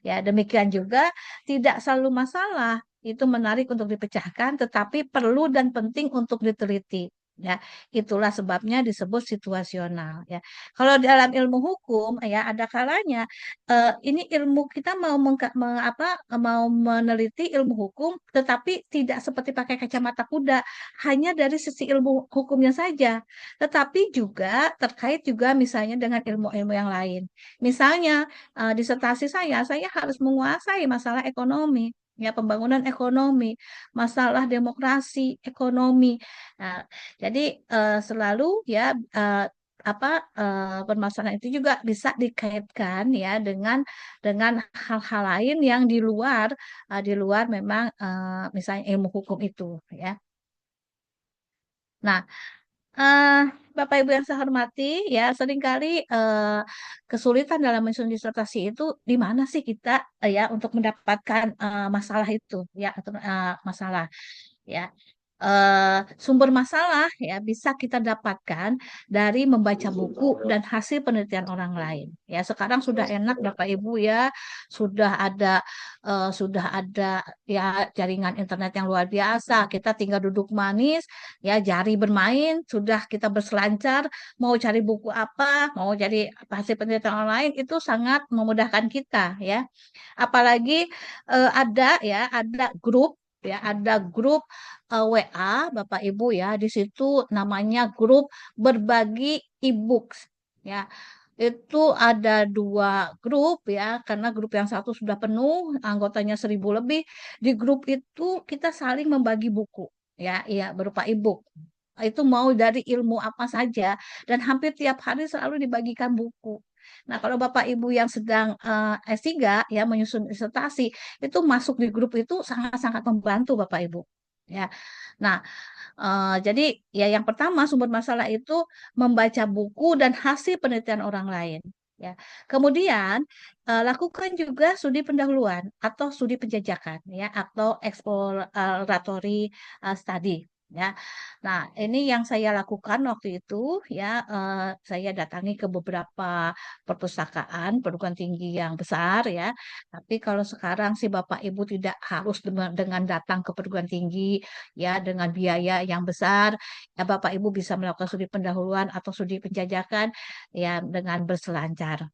Ya, demikian juga tidak selalu masalah itu menarik untuk dipecahkan, tetapi perlu dan penting untuk diteliti. Ya, itulah sebabnya disebut situasional. Ya, kalau dalam ilmu hukum, ya ada kalanya ini ilmu kita mau meneliti ilmu hukum, tetapi tidak seperti pakai kacamata kuda, hanya dari sisi ilmu hukumnya saja, tetapi juga terkait juga misalnya dengan ilmu-ilmu yang lain. Misalnya disertasi saya harus menguasai masalah ekonomi, ya pembangunan ekonomi, masalah demokrasi ekonomi. Nah, jadi selalu ya permasalahan itu juga bisa dikaitkan ya dengan hal-hal lain yang di luar memang misalnya ilmu hukum itu ya. Nah, eh, Bapak Ibu yang saya hormati, ya seringkali kesulitan dalam menyusun disertasi itu di mana sih kita ya untuk mendapatkan masalah itu ya atau masalah ya. sumber masalah ya bisa kita dapatkan dari membaca buku dan hasil penelitian orang lain. Ya, sekarang sudah enak Bapak Ibu ya, sudah ada ya jaringan internet yang luar biasa. Kita tinggal duduk manis, ya jari bermain, sudah kita berselancar, mau cari buku apa, mau cari hasil penelitian orang lain itu sangat memudahkan kita ya. Apalagi ada grup WA Bapak Ibu ya, di situ namanya grup berbagi e-books ya. Itu ada 2 grup ya, karena grup yang satu sudah penuh, anggotanya 1.000 lebih. Di grup itu kita saling membagi buku ya, ya berupa e-book. Itu mau dari ilmu apa saja dan hampir tiap hari selalu dibagikan buku. Nah, kalau Bapak Ibu yang sedang S3 ya menyusun disertasi, itu masuk di grup itu sangat-sangat membantu Bapak Ibu. Ya. Nah, jadi ya yang pertama sumber masalah itu membaca buku dan hasil penelitian orang lain. Ya. Kemudian lakukan juga studi pendahuluan atau studi penjajakan ya atau exploratory study. Ya, nah ini yang saya lakukan waktu itu ya, saya datangi ke beberapa perpustakaan perguruan tinggi yang besar ya. Tapi kalau sekarang sih Bapak Ibu tidak harus dengan datang ke perguruan tinggi ya dengan biaya yang besar. Ya Bapak Ibu bisa melakukan studi pendahuluan atau studi penjajakan ya dengan berselancar.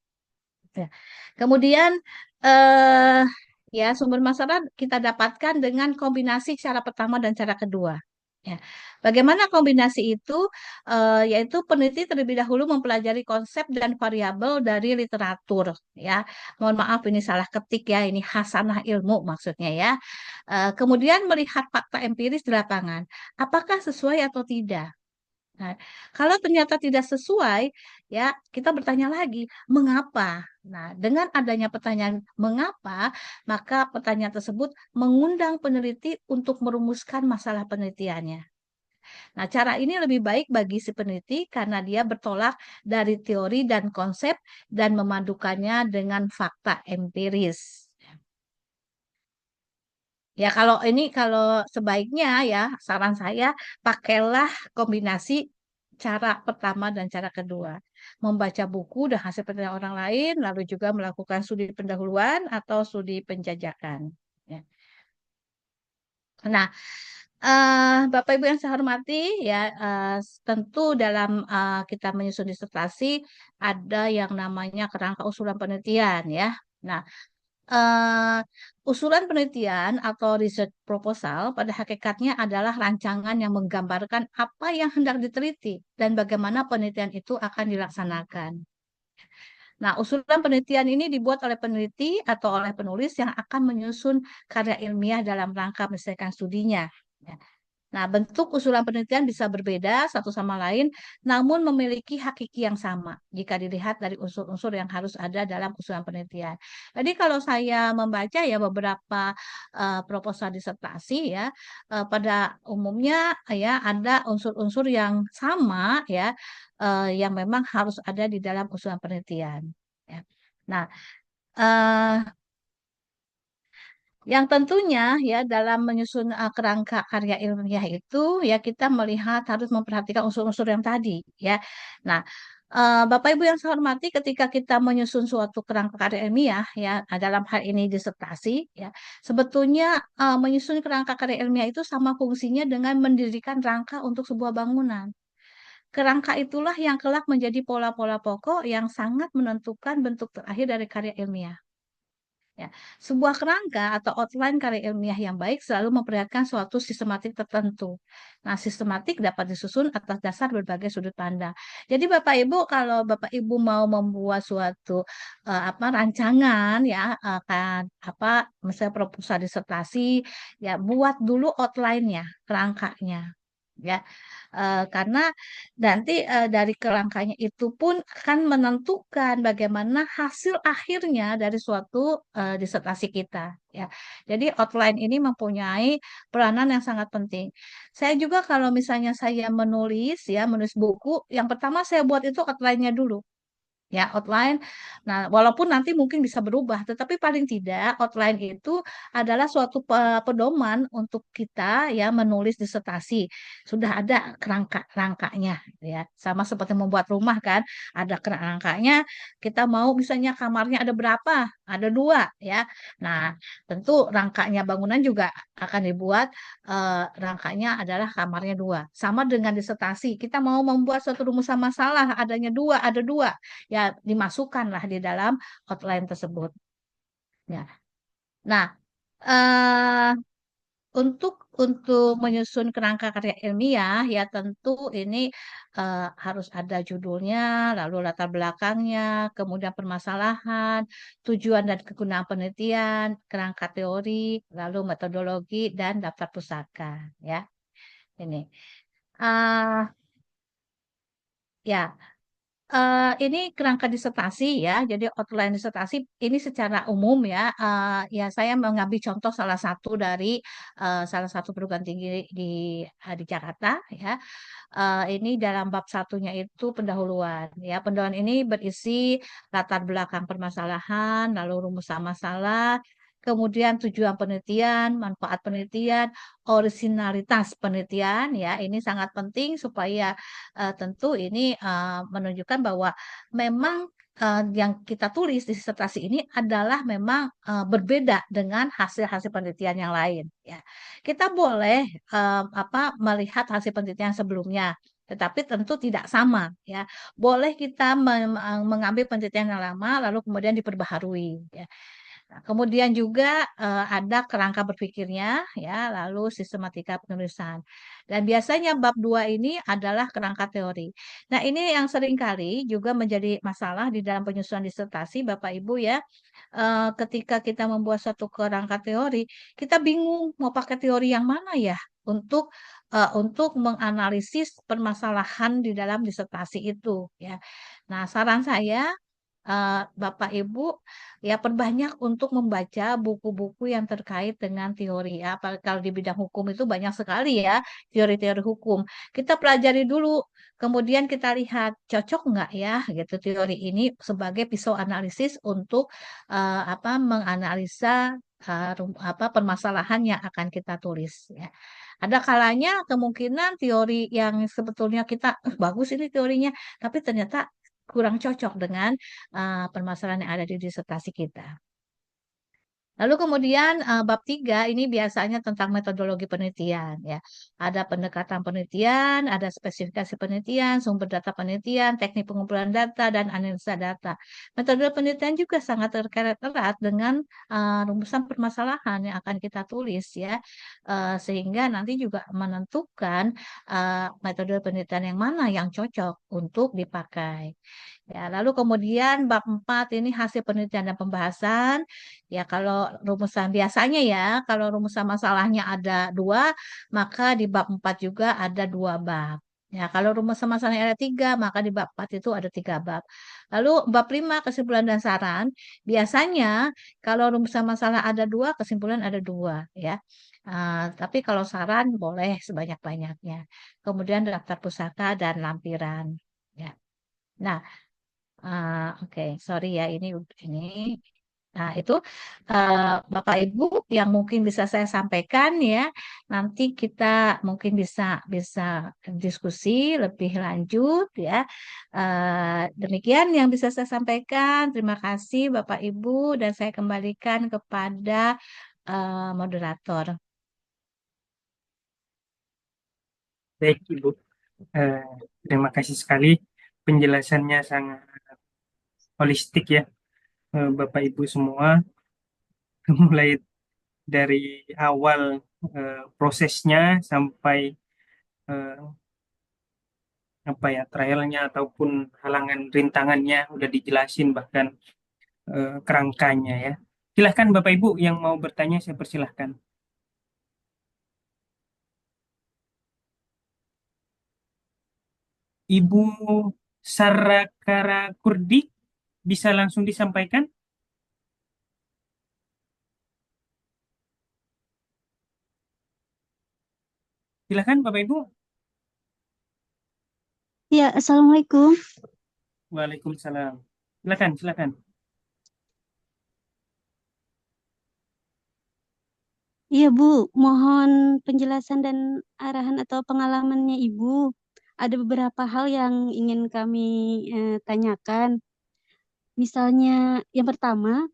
Ya. Kemudian eh ya sumber masalah kita dapatkan dengan kombinasi cara pertama dan cara kedua. Ya. Bagaimana kombinasi itu? Yaitu peneliti terlebih dahulu mempelajari konsep dan variabel dari literatur. Ya, mohon maaf ini salah ketik ya, ini hasanah ilmu maksudnya ya. Kemudian melihat fakta empiris di lapangan, apakah sesuai atau tidak. Nah, kalau ternyata tidak sesuai, ya kita bertanya lagi, mengapa? Nah, dengan adanya pertanyaan mengapa, maka pertanyaan tersebut mengundang peneliti untuk merumuskan masalah penelitiannya. Nah, cara ini lebih baik bagi si peneliti karena dia bertolak dari teori dan konsep dan memadukannya dengan fakta empiris. Ya, kalau sebaiknya ya, saran saya pakailah kombinasi cara pertama dan cara kedua. Membaca buku dan hasil penelitian orang lain, lalu juga melakukan studi pendahuluan atau studi penjajakan. Ya. Nah, Bapak Ibu yang saya hormati, ya tentu dalam kita menyusun disertasi ada yang namanya kerangka usulan penelitian ya. Nah, eh, usulan penelitian atau research proposal pada hakikatnya adalah rancangan yang menggambarkan apa yang hendak diteliti dan bagaimana penelitian itu akan dilaksanakan. Nah, usulan penelitian ini dibuat oleh peneliti atau oleh penulis yang akan menyusun karya ilmiah dalam rangka menyelesaikan studinya. Ya. Nah, bentuk usulan penelitian bisa berbeda satu sama lain, namun memiliki hakiki yang sama jika dilihat dari unsur-unsur yang harus ada dalam usulan penelitian. Jadi kalau saya membaca ya beberapa proposal disertasi ya, pada umumnya ya ada unsur-unsur yang sama ya, yang memang harus ada di dalam usulan penelitian. Ya. Nah, eh, yang tentunya ya dalam menyusun kerangka karya ilmiah itu ya kita melihat harus memperhatikan unsur-unsur yang tadi ya. Nah, Bapak Ibu yang saya hormati ketika kita menyusun suatu kerangka karya ilmiah ya dalam hal ini disertasi ya sebetulnya menyusun kerangka karya ilmiah itu sama fungsinya dengan mendirikan rangka untuk sebuah bangunan. Kerangka itulah yang kelak menjadi pola-pola pokok yang sangat menentukan bentuk terakhir dari karya ilmiah. Ya, sebuah kerangka atau outline karya ilmiah yang baik selalu memperlihatkan suatu sistematik tertentu. Nah, sistematik dapat disusun atas dasar berbagai sudut pandang. Jadi Bapak Ibu, kalau Bapak Ibu mau membuat suatu rancangan ya kan apa misalnya proposal disertasi, ya buat dulu outline-nya, kerangkanya. Ya, karena nanti dari kerangkanya itu pun akan menentukan bagaimana hasil akhirnya dari suatu disertasi kita. Ya, jadi outline ini mempunyai peranan yang sangat penting. Saya juga kalau misalnya saya menulis ya, menulis buku, yang pertama saya buat itu outline-nya dulu. ya outline. Nah, walaupun nanti mungkin bisa berubah, tetapi paling tidak outline itu adalah suatu pedoman untuk kita ya menulis disertasi. Sudah ada kerangkanya ya. Sama seperti membuat rumah kan, ada kerangkanya. Kita mau misalnya kamarnya ada berapa? Ada dua ya. Nah, tentu rangkanya bangunan juga akan dibuat rangkanya adalah kamarnya dua. Sama dengan disertasi, kita mau membuat suatu rumusan masalah adanya dua, ada dua ya dimasukkanlah di dalam outline tersebut. Ya. Nah, eh, untuk menyusun kerangka karya ilmiah ya tentu ini harus ada judulnya, lalu latar belakangnya, kemudian permasalahan, tujuan dan kegunaan penelitian, kerangka teori, lalu metodologi dan daftar pusaka ya. Ini. Ah, ya, ini kerangka disertasi ya, jadi outline disertasi ini secara umum ya, ya saya mengambil contoh salah satu dari salah satu perguruan tinggi di Jakarta ya. Ini dalam bab satunya itu pendahuluan ya. Pendahuluan ini berisi latar belakang permasalahan, lalu rumusan masalah, kemudian tujuan penelitian, manfaat penelitian, orisinalitas penelitian ya. Ini sangat penting supaya tentu ini menunjukkan bahwa memang yang kita tulis di disertasi ini adalah memang berbeda dengan hasil-hasil penelitian yang lain ya. Kita boleh melihat hasil penelitian sebelumnya, tetapi tentu tidak sama ya. Boleh kita mengambil penelitian yang lama lalu kemudian diperbaharui ya. Nah, kemudian juga ada kerangka berpikirnya, ya, lalu sistematika penulisan. Dan biasanya bab 2 ini adalah kerangka teori. Nah, ini yang seringkali juga menjadi masalah di dalam penyusunan disertasi, Bapak Ibu ya. Ketika kita membuat satu kerangka teori, kita bingung mau pakai teori yang mana ya untuk menganalisis permasalahan di dalam disertasi itu, ya. Nah, saran saya Bapak Ibu ya perbanyak untuk membaca buku-buku yang terkait dengan teori ya. Kalau di bidang hukum itu banyak sekali ya teori-teori hukum. Kita pelajari dulu, kemudian kita lihat cocok nggak ya gitu teori ini sebagai pisau analisis untuk menganalisa permasalahan yang akan kita tulis ya. Ada kalanya kemungkinan teori yang sebetulnya kita bagus ini teorinya, tapi ternyata kurang cocok dengan permasalahan yang ada di disertasi kita. Lalu kemudian bab 3 ini biasanya tentang metodologi penelitian ya. Ada pendekatan penelitian, ada spesifikasi penelitian, sumber data penelitian, teknik pengumpulan data dan analisa data. Metode penelitian juga sangat terkait erat dengan rumusan permasalahan yang akan kita tulis ya. Sehingga nanti juga menentukan metode penelitian yang mana yang cocok untuk dipakai. Ya, lalu kemudian bab 4 ini hasil penelitian dan pembahasan. Ya, kalau rumusan biasanya ya, kalau rumusan masalahnya ada dua, maka di bab 4 juga ada dua bab. Ya, kalau rumusan masalahnya ada tiga, maka di bab 4 itu ada tiga bab. Lalu bab 5 kesimpulan dan saran, biasanya kalau rumusan masalah ada dua, kesimpulan ada dua, ya. Tapi kalau saran boleh sebanyak-banyaknya. Kemudian daftar pusaka dan lampiran. Ya. Nah, oke, sorry ya, ini. Nah, itu Bapak Ibu yang mungkin bisa saya sampaikan ya. Nanti kita mungkin bisa bisa diskusi lebih lanjut ya. Demikian yang bisa saya sampaikan. Terima kasih Bapak Ibu dan saya kembalikan kepada moderator. Baik, Ibu. Eh, Terima kasih sekali. Penjelasannya sangat holistik ya, Bapak Ibu semua. Mulai dari awal prosesnya sampai eh, apa ya trialnya ataupun halangan rintangannya udah dijelasin bahkan kerangkanya ya. Silahkan Bapak Ibu yang mau bertanya saya persilahkan. Ibu Sarakara Kurdi bisa langsung disampaikan. Silahkan Bapak Ibu. Ya, Assalamualaikum. Waalaikumsalam. Silakan, silakan. Iya, Bu. Mohon penjelasan dan arahan atau pengalamannya Ibu. Ada beberapa hal yang ingin kami tanyakan. Misalnya, yang pertama,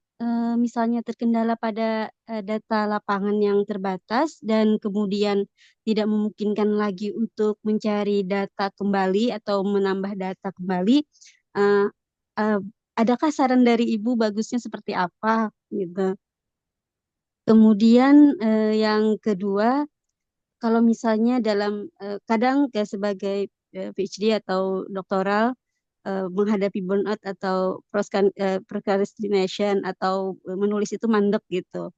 misalnya terkendala pada data lapangan yang terbatas dan kemudian tidak memungkinkan lagi untuk mencari data kembali atau menambah data kembali. eh, eh, adakah saran dari Ibu bagusnya seperti apa gitu? Kemudian yang kedua, kalau misalnya dalam kadang kayak sebagai PhD atau doktoral menghadapi burnout atau procrastination atau menulis itu mandek gitu.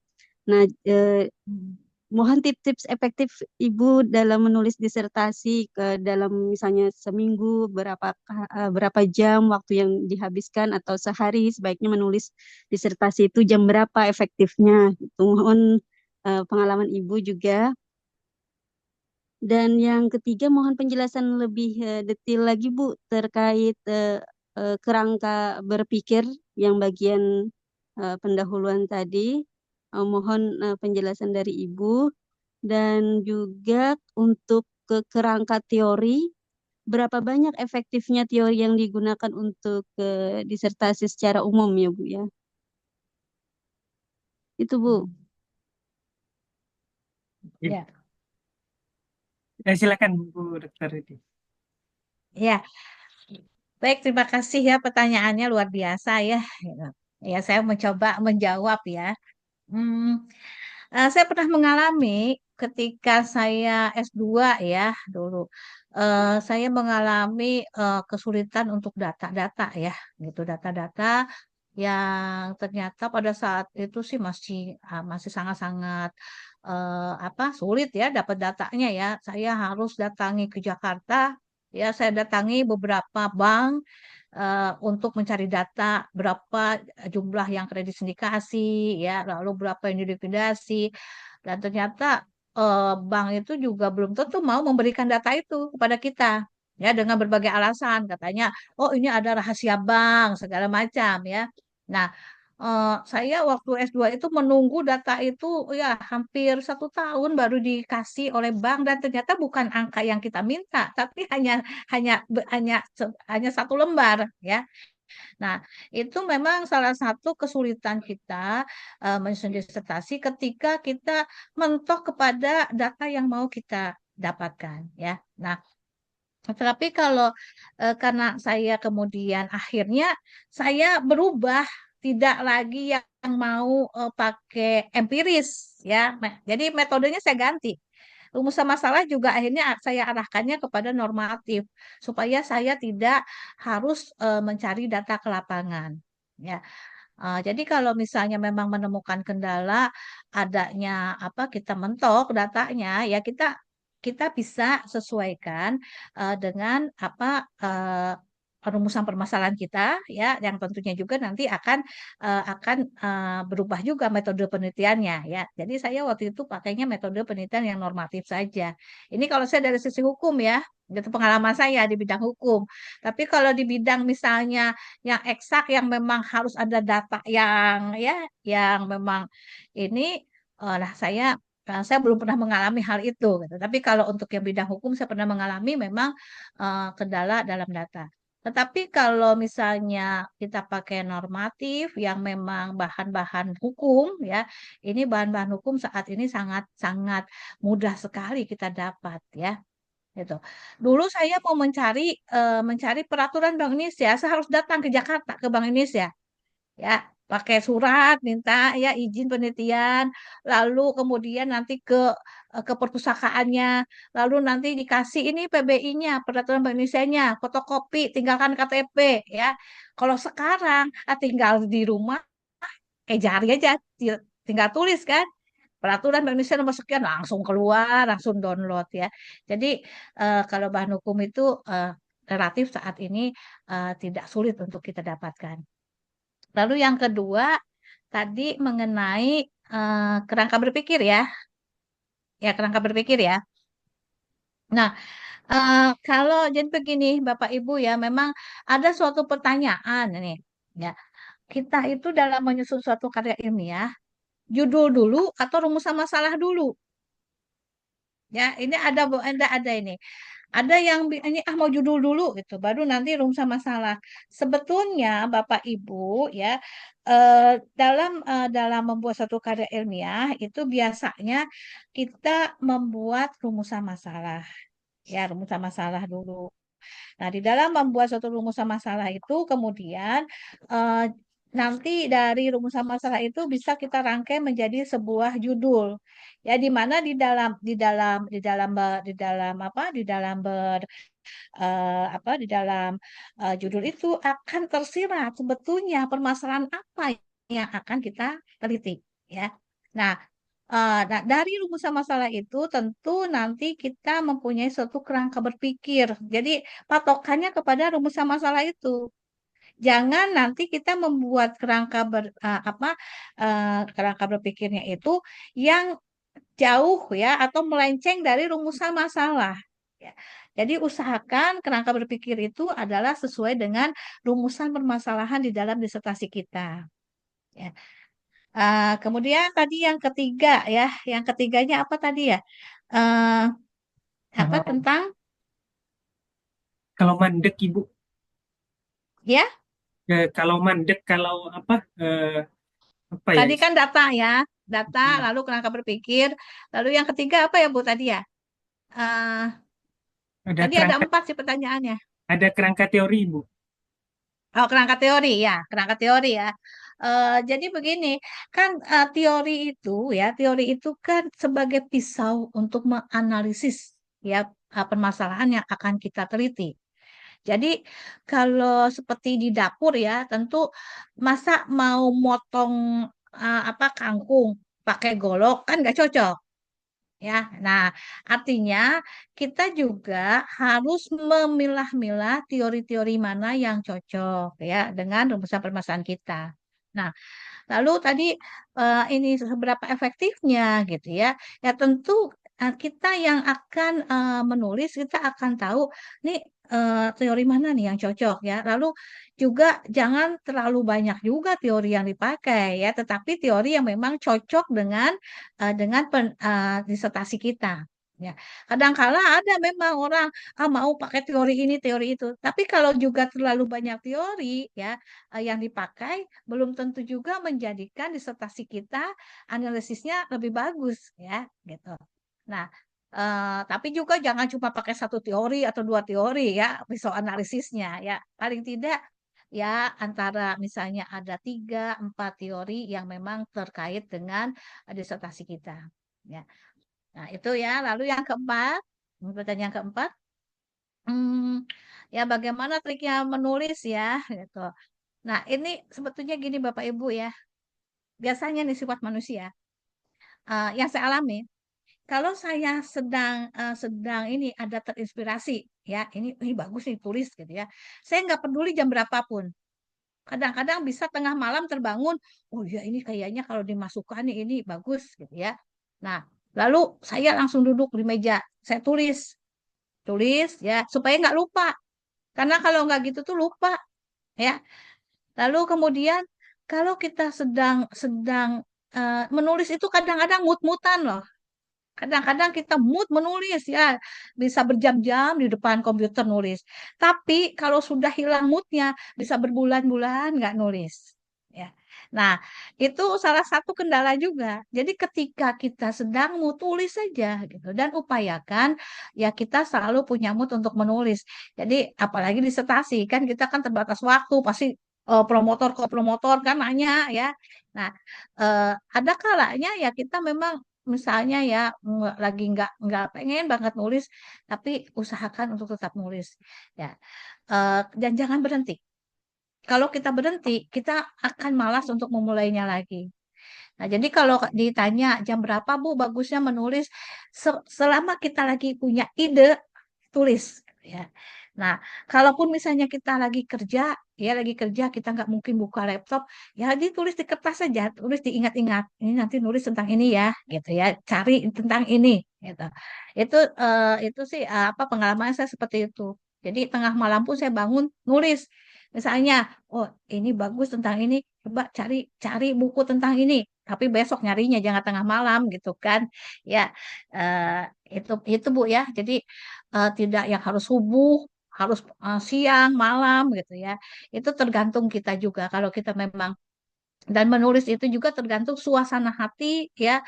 Nah, mohon tips-tips efektif Ibu dalam menulis disertasi ke dalam misalnya seminggu berapa jam waktu yang dihabiskan atau sehari sebaiknya menulis disertasi itu jam berapa efektifnya. Itu mohon pengalaman Ibu juga. Dan yang ketiga, mohon penjelasan lebih detail lagi, Bu, terkait kerangka berpikir yang bagian pendahuluan tadi. Mohon penjelasan dari Ibu. Dan juga untuk ke kerangka teori, berapa banyak efektifnya teori yang digunakan untuk disertasi secara umum ya, Bu, ya. Itu, Bu. Ya, Silakan Bu Dokter itu. ya. Baik, terima kasih ya pertanyaannya luar biasa ya. Ya, saya mencoba menjawab ya. Hmm, saya pernah mengalami ketika saya S2 ya dulu. Saya mengalami kesulitan untuk data-data ya, gitu data-data yang ternyata pada saat itu sih masih sangat-sangat apa sulit ya dapat datanya ya. Saya harus datangi ke Jakarta, ya saya datangi beberapa bank untuk mencari data berapa jumlah yang kredit sindikasi, ya, lalu berapa yang dilikuidasi, dan ternyata bank itu juga belum tentu mau memberikan data itu kepada kita, ya, dengan berbagai alasan, katanya, oh ini ada rahasia bank segala macam, ya. Nah, saya waktu S2 itu menunggu data itu ya hampir 1 tahun baru dikasih oleh bank dan ternyata bukan angka yang kita minta, tapi hanya hanya 1 lembar ya. Nah, itu memang salah satu kesulitan kita menyusun disertasi ketika kita mentok kepada data yang mau kita dapatkan ya. Nah, tetapi kalau karena saya kemudian akhirnya saya berubah tidak lagi yang mau pakai empiris ya. Jadi metodenya saya ganti. Rumusan masalah juga akhirnya saya arahkannya kepada normatif supaya saya tidak harus mencari data ke lapangan. Ya, jadi kalau misalnya memang menemukan kendala adanya apa kita mentok datanya ya kita bisa sesuaikan dengan apa rumusan permasalahan kita ya yang tentunya juga nanti akan berubah juga metode penelitiannya ya. Jadi saya waktu itu pakainya metode penelitian yang normatif saja. Ini kalau saya dari sisi hukum ya, itu pengalaman saya di bidang hukum. Tapi kalau di bidang misalnya yang eksak yang memang harus ada data yang ya yang memang ini lah saya belum pernah mengalami hal itu gitu. Tapi kalau untuk yang bidang hukum saya pernah mengalami memang kendala dalam data. Tetapi kalau misalnya kita pakai normatif yang memang bahan-bahan hukum ya, ini bahan-bahan hukum saat ini sangat sangat mudah sekali kita dapat ya. Gitu. Dulu saya mau mencari peraturan Bank Indonesia, saya harus datang ke Jakarta ke Bank Indonesia, ya, pakai surat minta ya izin penelitian, lalu kemudian nanti ke perpustakaannya, lalu nanti dikasih ini PBI-nya, peraturan Bank Indonesia-nya, fotokopi, tinggalkan KTP, ya. Kalau sekarang tinggal di rumah, jari aja, tinggal tulis kan. Peraturan Bank Indonesia nomor sekian langsung keluar, langsung download ya. Jadi kalau bahan hukum itu relatif saat ini tidak sulit untuk kita dapatkan. Lalu yang kedua tadi mengenai kerangka berpikir ya, ya kerangka berpikir ya. Nah, kalau jadi begini Bapak Ibu ya, memang ada suatu pertanyaan ini. Ya, kita itu dalam menyusun suatu karya ilmiah, judul dulu atau rumusan masalah dulu. Ya, ini ada ini. Ada yang ini mau judul dulu gitu, baru nanti rumusan masalah. Sebetulnya Bapak Ibu ya, dalam membuat satu karya ilmiah itu biasanya kita membuat rumusan masalah. Ya, rumusan masalah dulu. Nah, di dalam membuat suatu rumusan masalah itu kemudian eh, nanti dari rumusan masalah itu bisa kita rangkai menjadi sebuah judul. Ya, di mana di dalam judul itu akan tersirat sebetulnya permasalahan apa yang akan kita teliti, ya. Nah, dari rumusan masalah itu tentu nanti kita mempunyai suatu kerangka berpikir. Jadi patokannya kepada rumusan masalah itu. Jangan nanti kita membuat kerangka berpikirnya itu yang jauh ya atau melenceng dari rumusan masalah. Ya. Jadi usahakan kerangka berpikir itu adalah sesuai dengan rumusan permasalahan di dalam disertasi kita. Ya. Kemudian tadi yang ketiga ya, yang ketiganya apa tadi ya? Eh, apa Kalau tentang kalau mandek Ibu, ya? kalau mandek, kalau apa, apa ya? Tadi kan data ya, data lalu kerangka berpikir, lalu yang ketiga apa ya Bu tadi ya? Eh, Ada tadi ada kerangka, 4 sih pertanyaannya. ada kerangka teori Ibu. Oh, kerangka teori ya, kerangka teori ya. Jadi begini, kan teori itu kan sebagai pisau untuk menganalisis ya permasalahan yang akan kita teliti. Jadi kalau seperti di dapur ya, tentu masa mau motong kangkung pakai golok kan nggak cocok. Ya, nah artinya kita juga harus memilah-milah teori-teori mana yang cocok ya dengan rumusan permasalahan kita. Nah, lalu tadi ini seberapa efektifnya gitu ya? Ya tentu kita yang akan menulis kita akan tahu nih teori mana nih yang cocok ya. Lalu juga jangan terlalu banyak juga teori yang dipakai ya, tetapi teori yang memang cocok dengan disertasi kita. Ya, kadangkala ada memang orang mau pakai teori ini, teori itu. Tapi kalau juga terlalu banyak teori ya yang dipakai belum tentu juga menjadikan disertasi kita analisisnya lebih bagus ya gitu. Nah, tapi juga jangan cuma pakai satu teori atau dua teori ya pisau analisisnya ya. Paling tidak ya antara misalnya ada 3, 4 teori yang memang terkait dengan disertasi kita. Ya. Nah, itu ya. Lalu yang keempat, pertanyaan keempat, hmm, ya bagaimana triknya menulis ya gitu. Nah, ini sebetulnya gini Bapak Ibu ya. Biasanya nih sifat manusia yang saya alami, kalau saya sedang ini ada terinspirasi ya, ini bagus nih tulis gitu ya. Saya nggak peduli jam berapapun. Kadang-kadang bisa tengah malam terbangun, oh ya ini kayaknya kalau dimasukkan nih ini bagus gitu ya. Nah, lalu saya langsung duduk di meja, saya tulis ya supaya nggak lupa. Karena kalau nggak gitu tuh lupa ya. Lalu kemudian kalau kita sedang sedang menulis itu kadang-kadang mut-mutan loh. Kadang-kadang kita mood menulis ya, bisa berjam-jam di depan komputer nulis. Tapi kalau sudah hilang moodnya, bisa berbulan-bulan nggak nulis. Ya. Nah, itu salah satu kendala juga. Jadi ketika kita sedang mau tulis saja gitu dan upayakan ya kita selalu punya mood untuk menulis. Jadi apalagi disertasi kan kita kan terbatas waktu pasti promotor ke promotor kan nanya ya. Nah, ada kalanya ya kita memang misalnya ya lagi nggak pengen banget nulis tapi usahakan untuk tetap nulis ya. Dan jangan berhenti. Kalau kita berhenti kita akan malas untuk memulainya lagi. Nah, jadi kalau ditanya jam berapa Bu bagusnya menulis, selama kita lagi punya ide tulis ya. Nah, kalaupun misalnya kita lagi kerja kita nggak mungkin buka laptop, ya ditulis di kertas saja, tulis diingat-ingat. Ini nanti nulis tentang ini ya, gitu ya. Cari tentang ini, gitu. Itu sih apa pengalaman saya seperti itu. Jadi tengah malam pun saya bangun nulis. Misalnya, oh ini bagus tentang ini, coba cari cari buku tentang ini. Tapi besok nyarinya jangan tengah malam gitu kan. Ya, itu Bu ya. Jadi tidak yang harus subuh, harus siang, malam gitu ya. Itu tergantung kita juga. Kalau kita memang dan menulis itu juga tergantung suasana hati ya.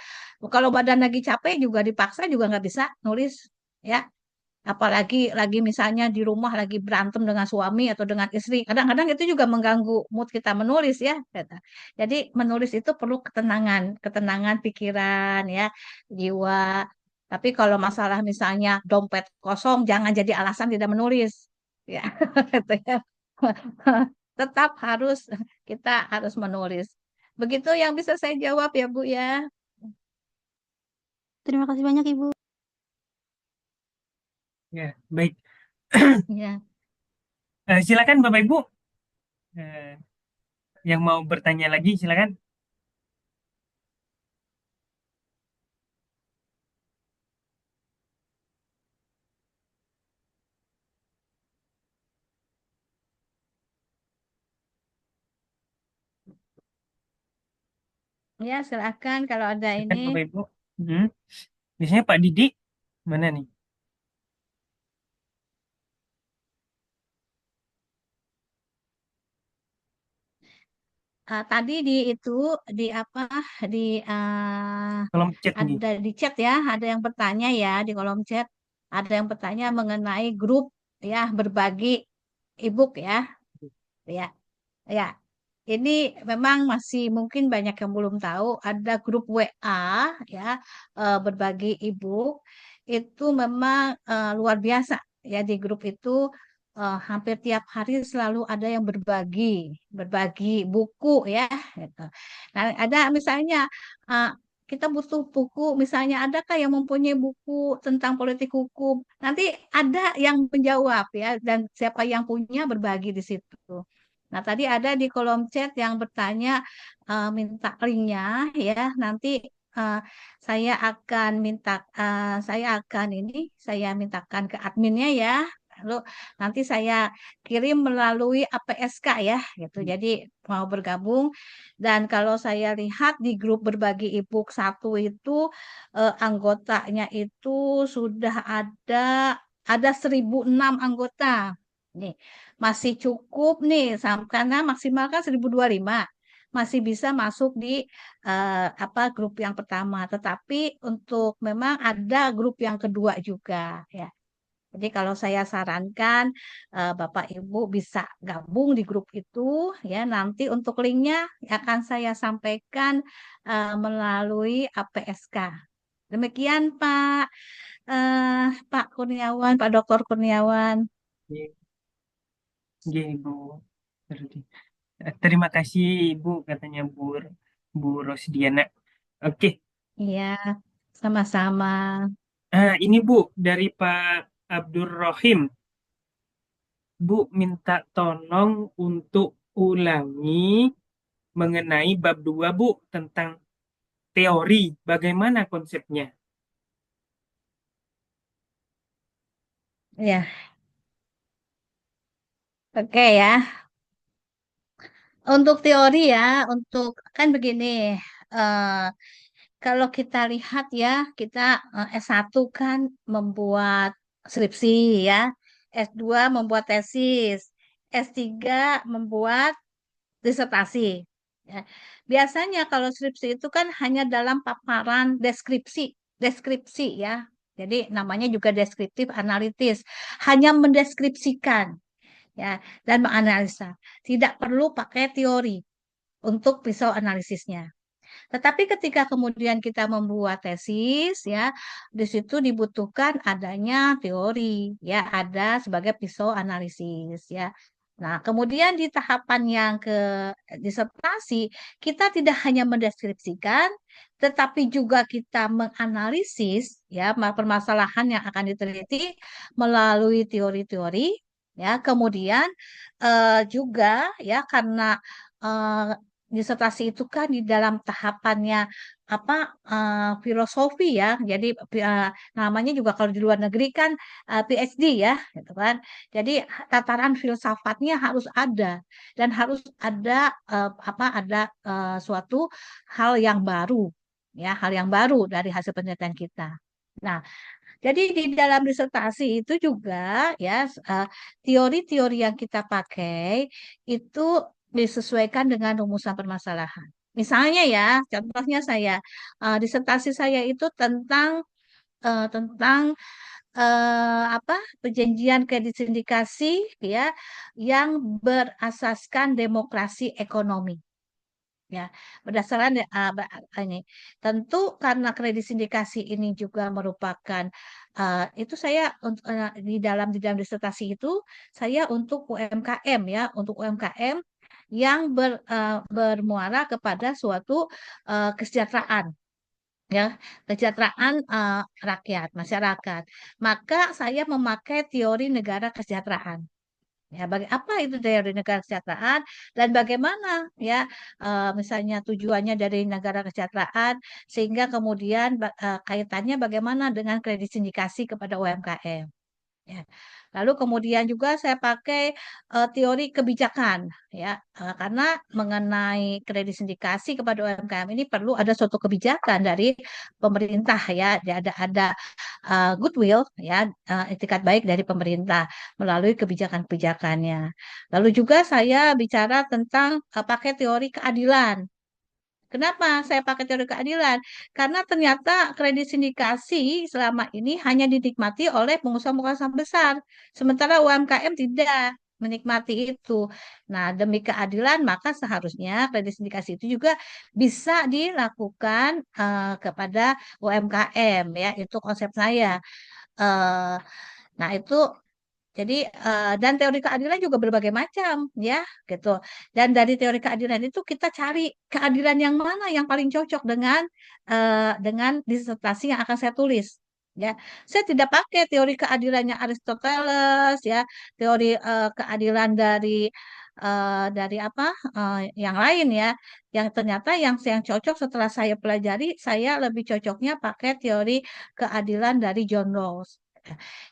Kalau badan lagi capek juga dipaksa juga nggak bisa nulis ya. Apalagi lagi misalnya di rumah lagi berantem dengan suami atau dengan istri. Kadang-kadang itu juga mengganggu mood kita menulis ya. Kata. Jadi menulis itu perlu ketenangan, ketenangan pikiran ya, jiwa. Tapi kalau masalah misalnya dompet kosong, jangan jadi alasan tidak menulis. Ya, gitu ya. Tetap harus kita harus menulis. Begitu yang bisa saya jawab ya Bu ya. Terima kasih banyak Ibu. Ya, baik. Ya. Silakan Bapak Ibu, eh, yang mau bertanya lagi silakan. Ya, silakan kalau ada Silakan ini. Bapak Ibu. Hmm. Biasanya Pak Didi mana nih? Tadi di itu di apa di Kolom chat nih. ada di chat ya, ada yang bertanya ya di kolom chat, ada yang bertanya mengenai grup ya berbagi ebook ya, ya, ya. Ini memang masih mungkin banyak yang belum tahu ada grup WA ya berbagi ebook itu memang luar biasa ya di grup itu hampir tiap hari selalu ada yang berbagi buku ya gitu. Nah, ada misalnya uh, kita butuh buku misalnya adakah yang mempunyai buku tentang politik hukum. Nanti ada yang menjawab ya dan siapa yang punya berbagi di situ. Nah, tadi ada di kolom chat yang bertanya minta linknya ya. Nanti eh, saya akan saya mintakan ke adminnya ya. Lalu nanti saya kirim melalui APSK ya gitu. Jadi mau bergabung dan kalau saya lihat di grup berbagi ebook satu itu anggotanya itu sudah ada 1.006 anggota. Nih, masih cukup nih karena maksimal kan 1.025 masih bisa masuk di grup yang pertama. Tetapi untuk memang ada grup yang kedua juga ya. Jadi kalau saya sarankan Bapak Ibu bisa gabung di grup itu ya. Nanti untuk linknya akan saya sampaikan melalui APSK. Demikian Pak Kurniawan, Pak Dr. Kurniawan. Oke, oke, Ibu. Terima kasih Ibu katanya Bu Rosdiana. Oke, Iya, sama-sama. ini Bu dari Pak Abdur Rohim. Bu minta tolong untuk ulangi mengenai bab 2 Bu tentang teori. Bagaimana konsepnya? Ya, oke ya. Untuk teori ya, untuk kan begini. eh, Kalau kita lihat ya, kita S1 kan membuat skripsi ya, S2 membuat tesis, S3 membuat disertasi. Ya. Biasanya kalau skripsi itu kan hanya dalam paparan deskripsi, deskripsi ya. Jadi namanya juga deskriptif analitis, hanya mendeskripsikan ya dan menganalisa. Tidak perlu pakai teori untuk pisau analisisnya. Tetapi ketika kemudian kita membuat tesis, ya, di situ dibutuhkan adanya teori, ya, ada sebagai pisau analisis, ya. Nah, kemudian di tahapan yang ke disertasi, kita tidak hanya mendeskripsikan, tetapi juga kita menganalisis, ya, permasalahan yang akan diteliti melalui teori-teori, ya. Kemudian juga, ya, karena eh, disertasi itu kan di dalam tahapannya apa filosofi ya. Jadi namanya juga kalau di luar negeri kan PhD ya, gitu kan. Jadi tataran filsafatnya harus ada dan harus ada ada suatu hal yang baru ya, hal yang baru dari hasil penelitian kita. Nah, jadi di dalam disertasi itu juga ya teori-teori yang kita pakai itu disesuaikan dengan rumusan permasalahan. Misalnya ya, contohnya saya disertasi saya itu tentang apa perjanjian kredit sindikasi ya yang berasaskan demokrasi ekonomi. Ya, berdasarkan ini, tentu karena kredit sindikasi ini juga merupakan itu saya di dalam disertasi itu saya untuk UMKM ya, untuk UMKM yang bermuara kepada suatu kesejahteraan ya, kesejahteraan rakyat, masyarakat. Maka saya memakai teori negara kesejahteraan. Ya, apa itu dari negara kesejahteraan dan bagaimana ya misalnya tujuannya dari negara kesejahteraan sehingga kemudian kaitannya bagaimana dengan kredit sindikasi kepada UMKM. Ya. Lalu kemudian juga saya pakai teori kebijakan ya karena mengenai kredit sindikasi kepada UMKM ini perlu ada suatu kebijakan dari pemerintah ya ada goodwill ya itikat baik dari pemerintah melalui kebijakan-kebijakannya. Lalu juga saya bicara tentang pakai teori keadilan. Kenapa saya pakai teori keadilan? Karena ternyata kredit sindikasi selama ini hanya dinikmati oleh pengusaha-pengusaha besar, sementara UMKM tidak menikmati itu. Nah, demi keadilan maka seharusnya kredit sindikasi itu juga bisa dilakukan kepada UMKM ya, itu konsep saya. Eh, nah, itu jadi dan teori keadilan juga berbagai macam ya gitu. Dan dari teori keadilan itu kita cari keadilan yang mana yang paling cocok dengan disertasi yang akan saya tulis. Ya, saya tidak pakai teori keadilannya Aristoteles ya, teori keadilan dari apa yang lain ya, yang ternyata yang cocok setelah saya pelajari, saya lebih cocoknya pakai teori keadilan dari John Rawls.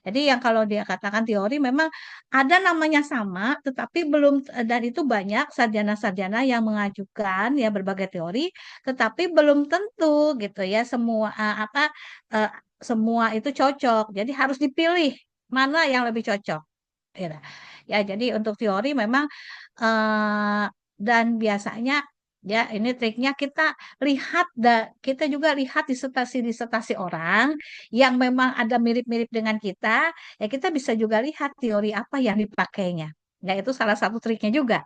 Jadi yang kalau dia katakan teori memang ada namanya sama, tetapi belum dan itu banyak sarjana-sarjana yang mengajukan ya berbagai teori, tetapi belum tentu gitu ya semua eh, semua itu cocok. Jadi harus dipilih mana yang lebih cocok. Gitu. Ya, jadi untuk teori memang eh, dan biasanya ya ini triknya kita juga lihat disertasi-disertasi orang yang memang ada mirip-mirip dengan kita, ya kita bisa juga lihat teori apa yang dipakainya. Ya itu salah satu triknya juga.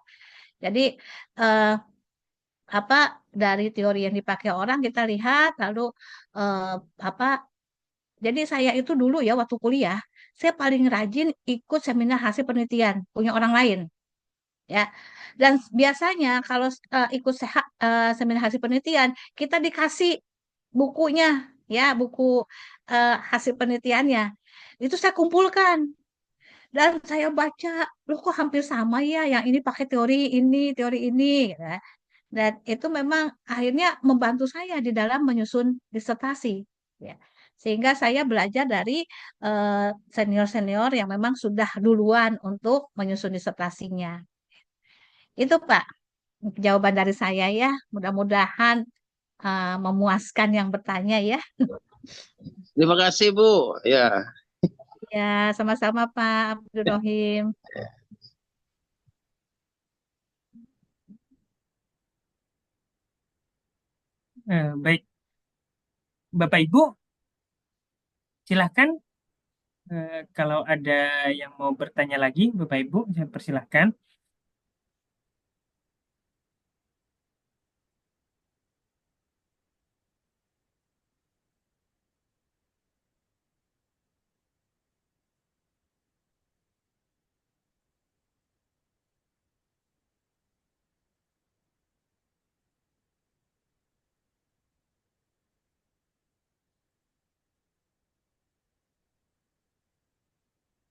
Jadi eh, apa dari teori yang dipakai orang kita lihat lalu eh, apa jadi saya itu dulu ya waktu kuliah, saya paling rajin ikut seminar hasil penelitian punya orang lain ya. Dan biasanya kalau ikut seminar hasil penelitian, kita dikasih bukunya ya, buku hasil penelitiannya. Itu saya kumpulkan dan saya baca, loh kok hampir sama ya, yang ini pakai teori ini, gitu ya. Dan itu memang akhirnya membantu saya di dalam menyusun disertasi. Ya. Sehingga saya belajar dari senior-senior yang memang sudah duluan untuk menyusun disertasinya. Itu Pak, jawaban dari saya ya. Mudah-mudahan memuaskan yang bertanya ya. Terima kasih Bu. Ya, Ya, sama-sama Pak Abdul Rohim. Baik, Bapak Ibu, silahkan kalau ada yang mau bertanya lagi, Bapak Ibu, saya persilahkan.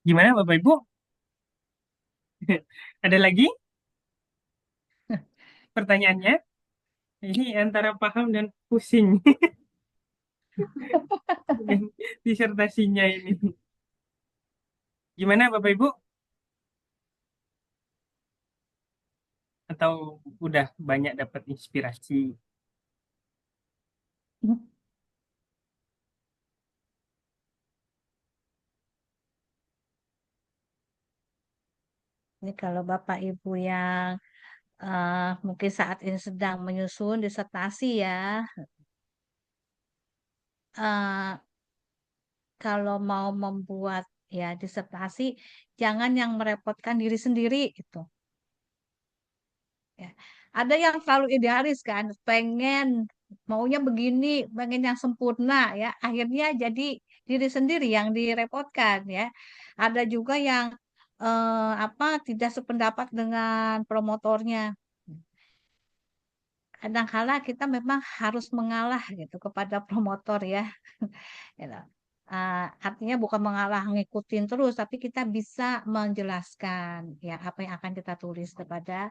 Gimana Bapak Ibu? Ada lagi pertanyaannya? Ini antara paham dan pusing dengan disertasinya ini. Gimana Bapak Ibu? Atau udah banyak dapat inspirasi? Ini kalau Bapak Ibu yang mungkin saat ini sedang menyusun disertasi ya, eh, kalau mau membuat ya disertasi, jangan yang merepotkan diri sendiri itu. Ya. Ada yang terlalu idealis kan, pengen maunya begini, pengen yang sempurna ya, akhirnya jadi diri sendiri yang direpotkan ya. Ada juga yang apa tidak sependapat dengan promotornya. Kadangkala kita memang harus mengalah gitu kepada promotor ya. Gitu. Artinya bukan mengalah ngikutin terus, tapi kita bisa menjelaskan ya apa yang akan kita tulis kepada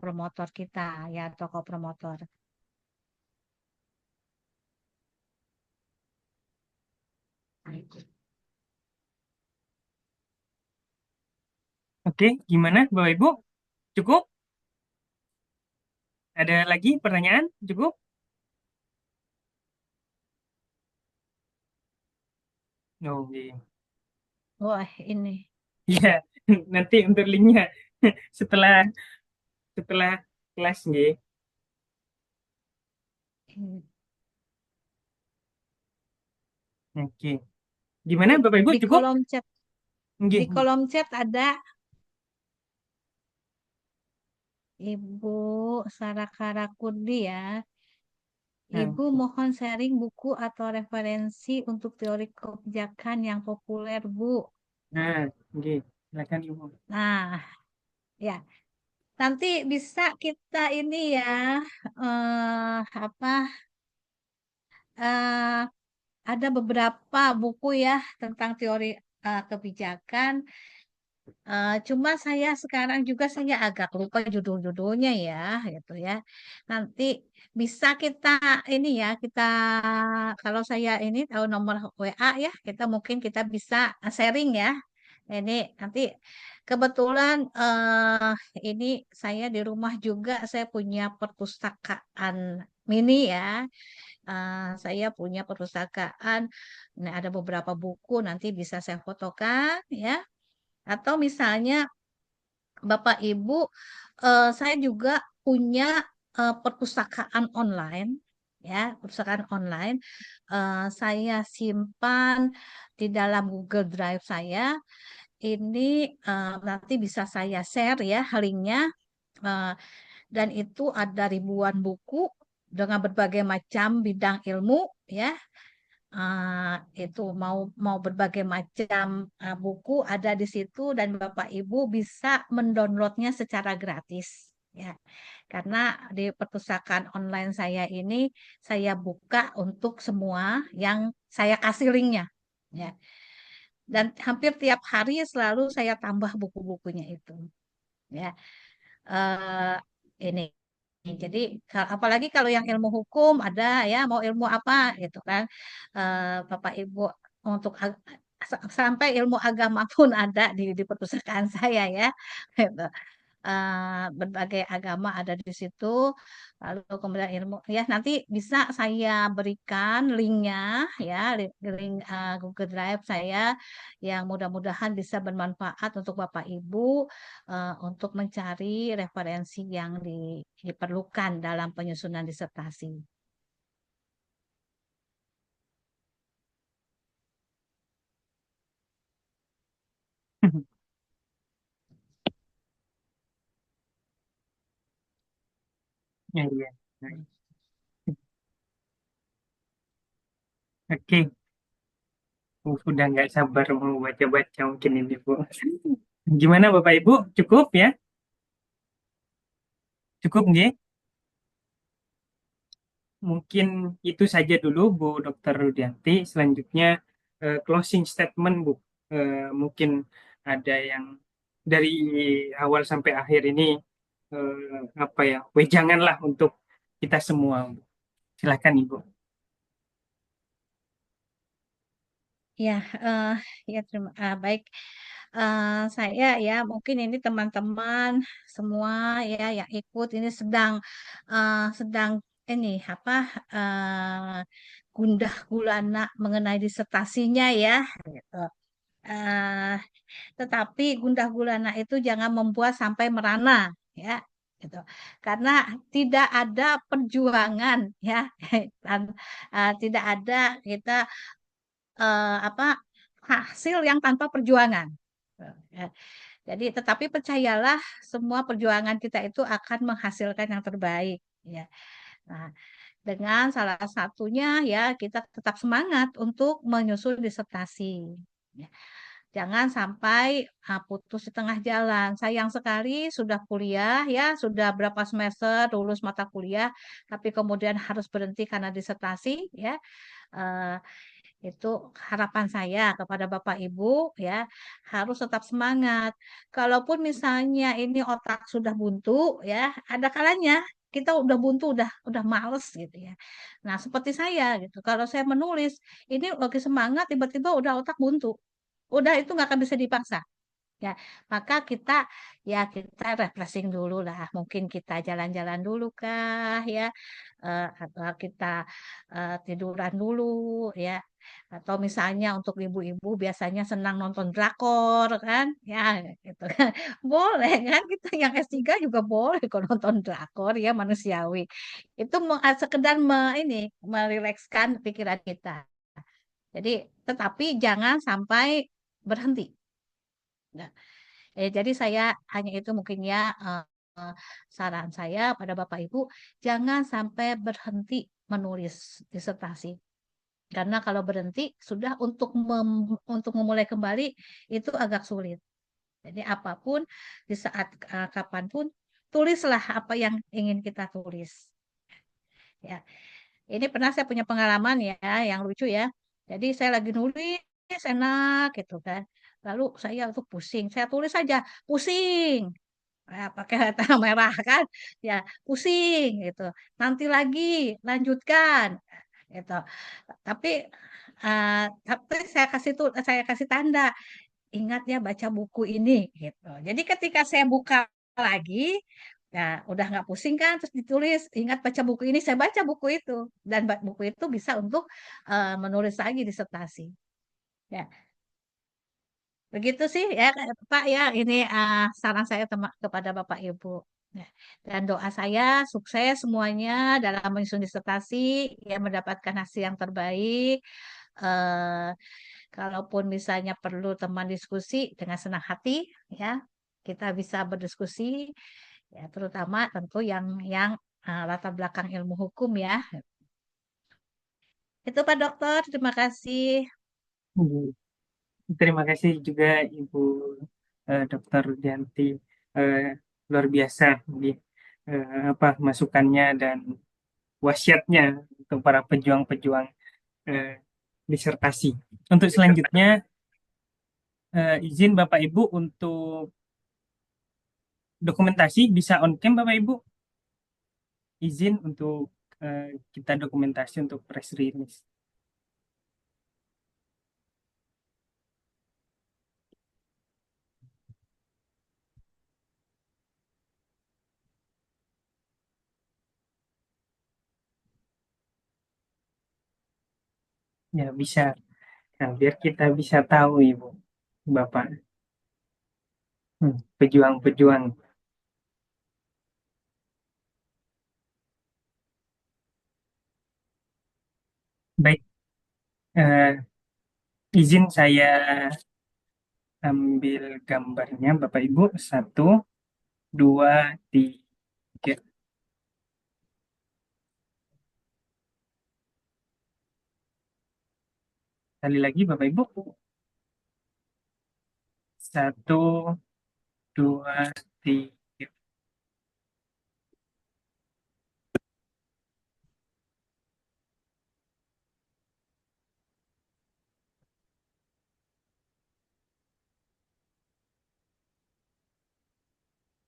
promotor kita ya toko promotor. Oke, gimana Bapak Ibu? Cukup? Ada lagi pertanyaan? Cukup? Oke. Wah ini Iya, nanti untuk linknya setelah setelah kelas nggih. ini. Oke. Gimana Di, Bapak Ibu? di Cukup? kolom chat di Nggih. kolom chat ada Ibu Sarakara Kurdi ya. Nah, Ibu mohon sharing buku atau referensi untuk teori kebijakan yang populer, Bu. nah, nggih. Silakan Ibu. Nah, ya, nanti bisa kita ini ya, apa, eh, ada beberapa buku ya tentang teori kebijakan. Cuma saya sekarang juga saya agak lupa judul-judulnya ya, gitu ya. Nanti bisa kita ini ya, kita kalau saya ini tahu nomor WA ya, kita mungkin kita bisa sharing ya. Ini nanti kebetulan ini saya di rumah juga saya punya perpustakaan mini ya. Saya punya perpustakaan. Nah, ada beberapa buku nanti bisa saya fotokan ya. Atau misalnya Bapak Ibu, saya juga punya perpustakaan online, ya, perpustakaan online. Saya simpan di dalam Google Drive saya. Ini nanti bisa saya share ya linknya. Eh, dan itu ada ribuan buku dengan berbagai macam bidang ilmu, ya. Itu mau mau berbagai macam buku ada di situ dan Bapak Ibu bisa mendownloadnya secara gratis ya karena di perpustakaan online saya ini saya buka untuk semua yang saya kasih linknya ya dan hampir tiap hari selalu saya tambah buku-bukunya itu ya. Eh, ini jadi apalagi kalau yang ilmu hukum ada ya mau ilmu apa gitu kan Bapak Ibu untuk sampai ilmu agama pun ada di perpustakaan saya ya. Gitu. Berbagai agama ada di situ. Lalu kemudian ilmu ya nanti bisa saya berikan linknya ya link Google Drive saya yang mudah-mudahan bisa bermanfaat untuk Bapak Ibu untuk mencari referensi yang diperlukan dalam penyusunan disertasi. Ya, iya. Oke. Udah nggak sabar mau baca-baca mungkin ini, Bu. Gimana Bapak Ibu? Cukup ya? Cukup nggih? Mungkin itu saja dulu Bu Dr. Rudianti. Selanjutnya closing statement Bu. Mungkin ada yang dari awal sampai akhir ini apa ya? Wejanganlah untuk kita semua. Silakan Ibu. Ya, ya baik. Saya ya mungkin ini teman-teman semua ya yang ikut ini sedang ini apa gundah gulana mengenai disertasinya ya. Gitu. Eh, tetapi gundah gulana itu jangan membuat sampai merana ya. Gitu. Karena tidak ada perjuangan ya, dan tidak ada kita apa hasil yang tanpa perjuangan. Ya. Jadi, tetapi percayalah semua perjuangan kita itu akan menghasilkan yang terbaik. Ya. Nah, dengan salah satunya ya kita tetap semangat untuk menyusun disertasi. Ya. Jangan sampai putus di tengah jalan. Sayang sekali sudah kuliah ya, sudah berapa semester lulus mata kuliah, tapi kemudian harus berhenti karena disertasi ya. Eh, itu harapan saya kepada Bapak Ibu ya, harus tetap semangat. Kalaupun misalnya ini otak sudah buntu ya, ada kalanya kita udah buntu, udah males gitu ya. Nah, seperti saya gitu. Kalau saya menulis, ini lagi semangat tiba-tiba udah otak buntu. Udah itu nggak akan bisa dipaksa. Ya, maka kita refreshing dulu lah. Mungkin kita jalan-jalan dulu kah ya, atau kita tiduran dulu ya. Atau misalnya untuk ibu-ibu biasanya senang nonton drakor kan, ya gitu kan. Boleh kan kita yang S3 juga boleh kok nonton drakor ya manusiawi. Itu sekedar ini merilekskan pikiran kita. Jadi, tetapi jangan sampai berhenti. Nah, jadi saya hanya itu mungkin ya eh, saran saya pada Bapak Ibu, jangan sampai berhenti menulis disertasi. Karena kalau berhenti sudah untuk memulai kembali itu agak sulit. Jadi apapun di saat kapanpun tulislah apa yang ingin kita tulis. Ya, ini pernah saya punya pengalaman ya yang lucu ya. Jadi saya lagi nulis enak gitu kan. Lalu saya tuh pusing. Saya tulis saja pusing. Pakai tanda merah kan. Ya, pusing gitu. Nanti lagi lanjutkan gitu. Tapi tapi saya kasih tanda ingat ya baca buku ini gitu. Jadi ketika saya buka lagi, ya udah nggak pusing kan, terus ditulis ingat baca buku ini, saya baca buku itu dan buku itu bisa untuk menulis lagi disertasi. Ya, begitu sih ya Pak ya. Ini saran saya kepada Bapak Ibu. Ya. Dan doa saya sukses semuanya dalam menyusun disertasi, ya mendapatkan hasil yang terbaik. Eh, Kalaupun misalnya perlu teman diskusi dengan senang hati, ya kita bisa berdiskusi, ya terutama tentu yang latar belakang ilmu hukum ya. Itu Pak Dokter, terima kasih. Ibu. Terima kasih juga Ibu Dr. Dianti. Eh, Luar biasa di apa masukannya dan wasiatnya untuk para pejuang-pejuang eh, disertasi. Untuk selanjutnya izin Bapak Ibu untuk dokumentasi bisa on cam Bapak Ibu. Izin untuk kita dokumentasi untuk press release. Ya bisa. Nah, biar kita bisa tahu Ibu, Bapak, pejuang-pejuang. Baik, eh, izin saya ambil gambarnya Bapak Ibu. Satu, dua, tiga. Kali lagi Bapak Ibu. Satu, dua, tiga.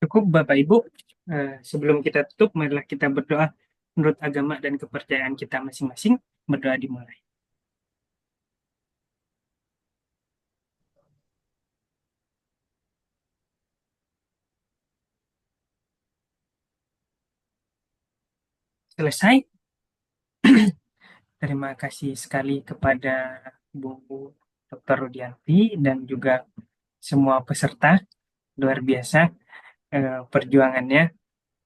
Cukup Bapak Ibu. Sebelum kita tutup, marilah kita berdoa. menurut agama dan kepercayaan kita masing-masing. Berdoa dimulai. Selesai. Terima kasih sekali kepada Bu Dr. Rudianti dan juga semua peserta. Luar biasa perjuangannya.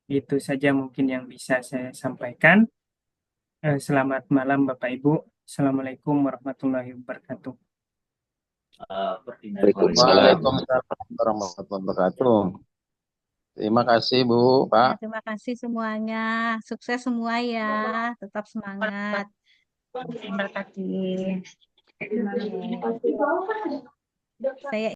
Itu saja mungkin yang bisa saya sampaikan. Selamat malam Bapak Ibu. Assalamualaikum warahmatullahi wabarakatuh. Waalaikumsalam warahmatullahi wabarakatuh. Terima kasih Bu, Ya, Pak. terima kasih semuanya. Sukses semua ya. Tetap semangat. Terima kasih. Saya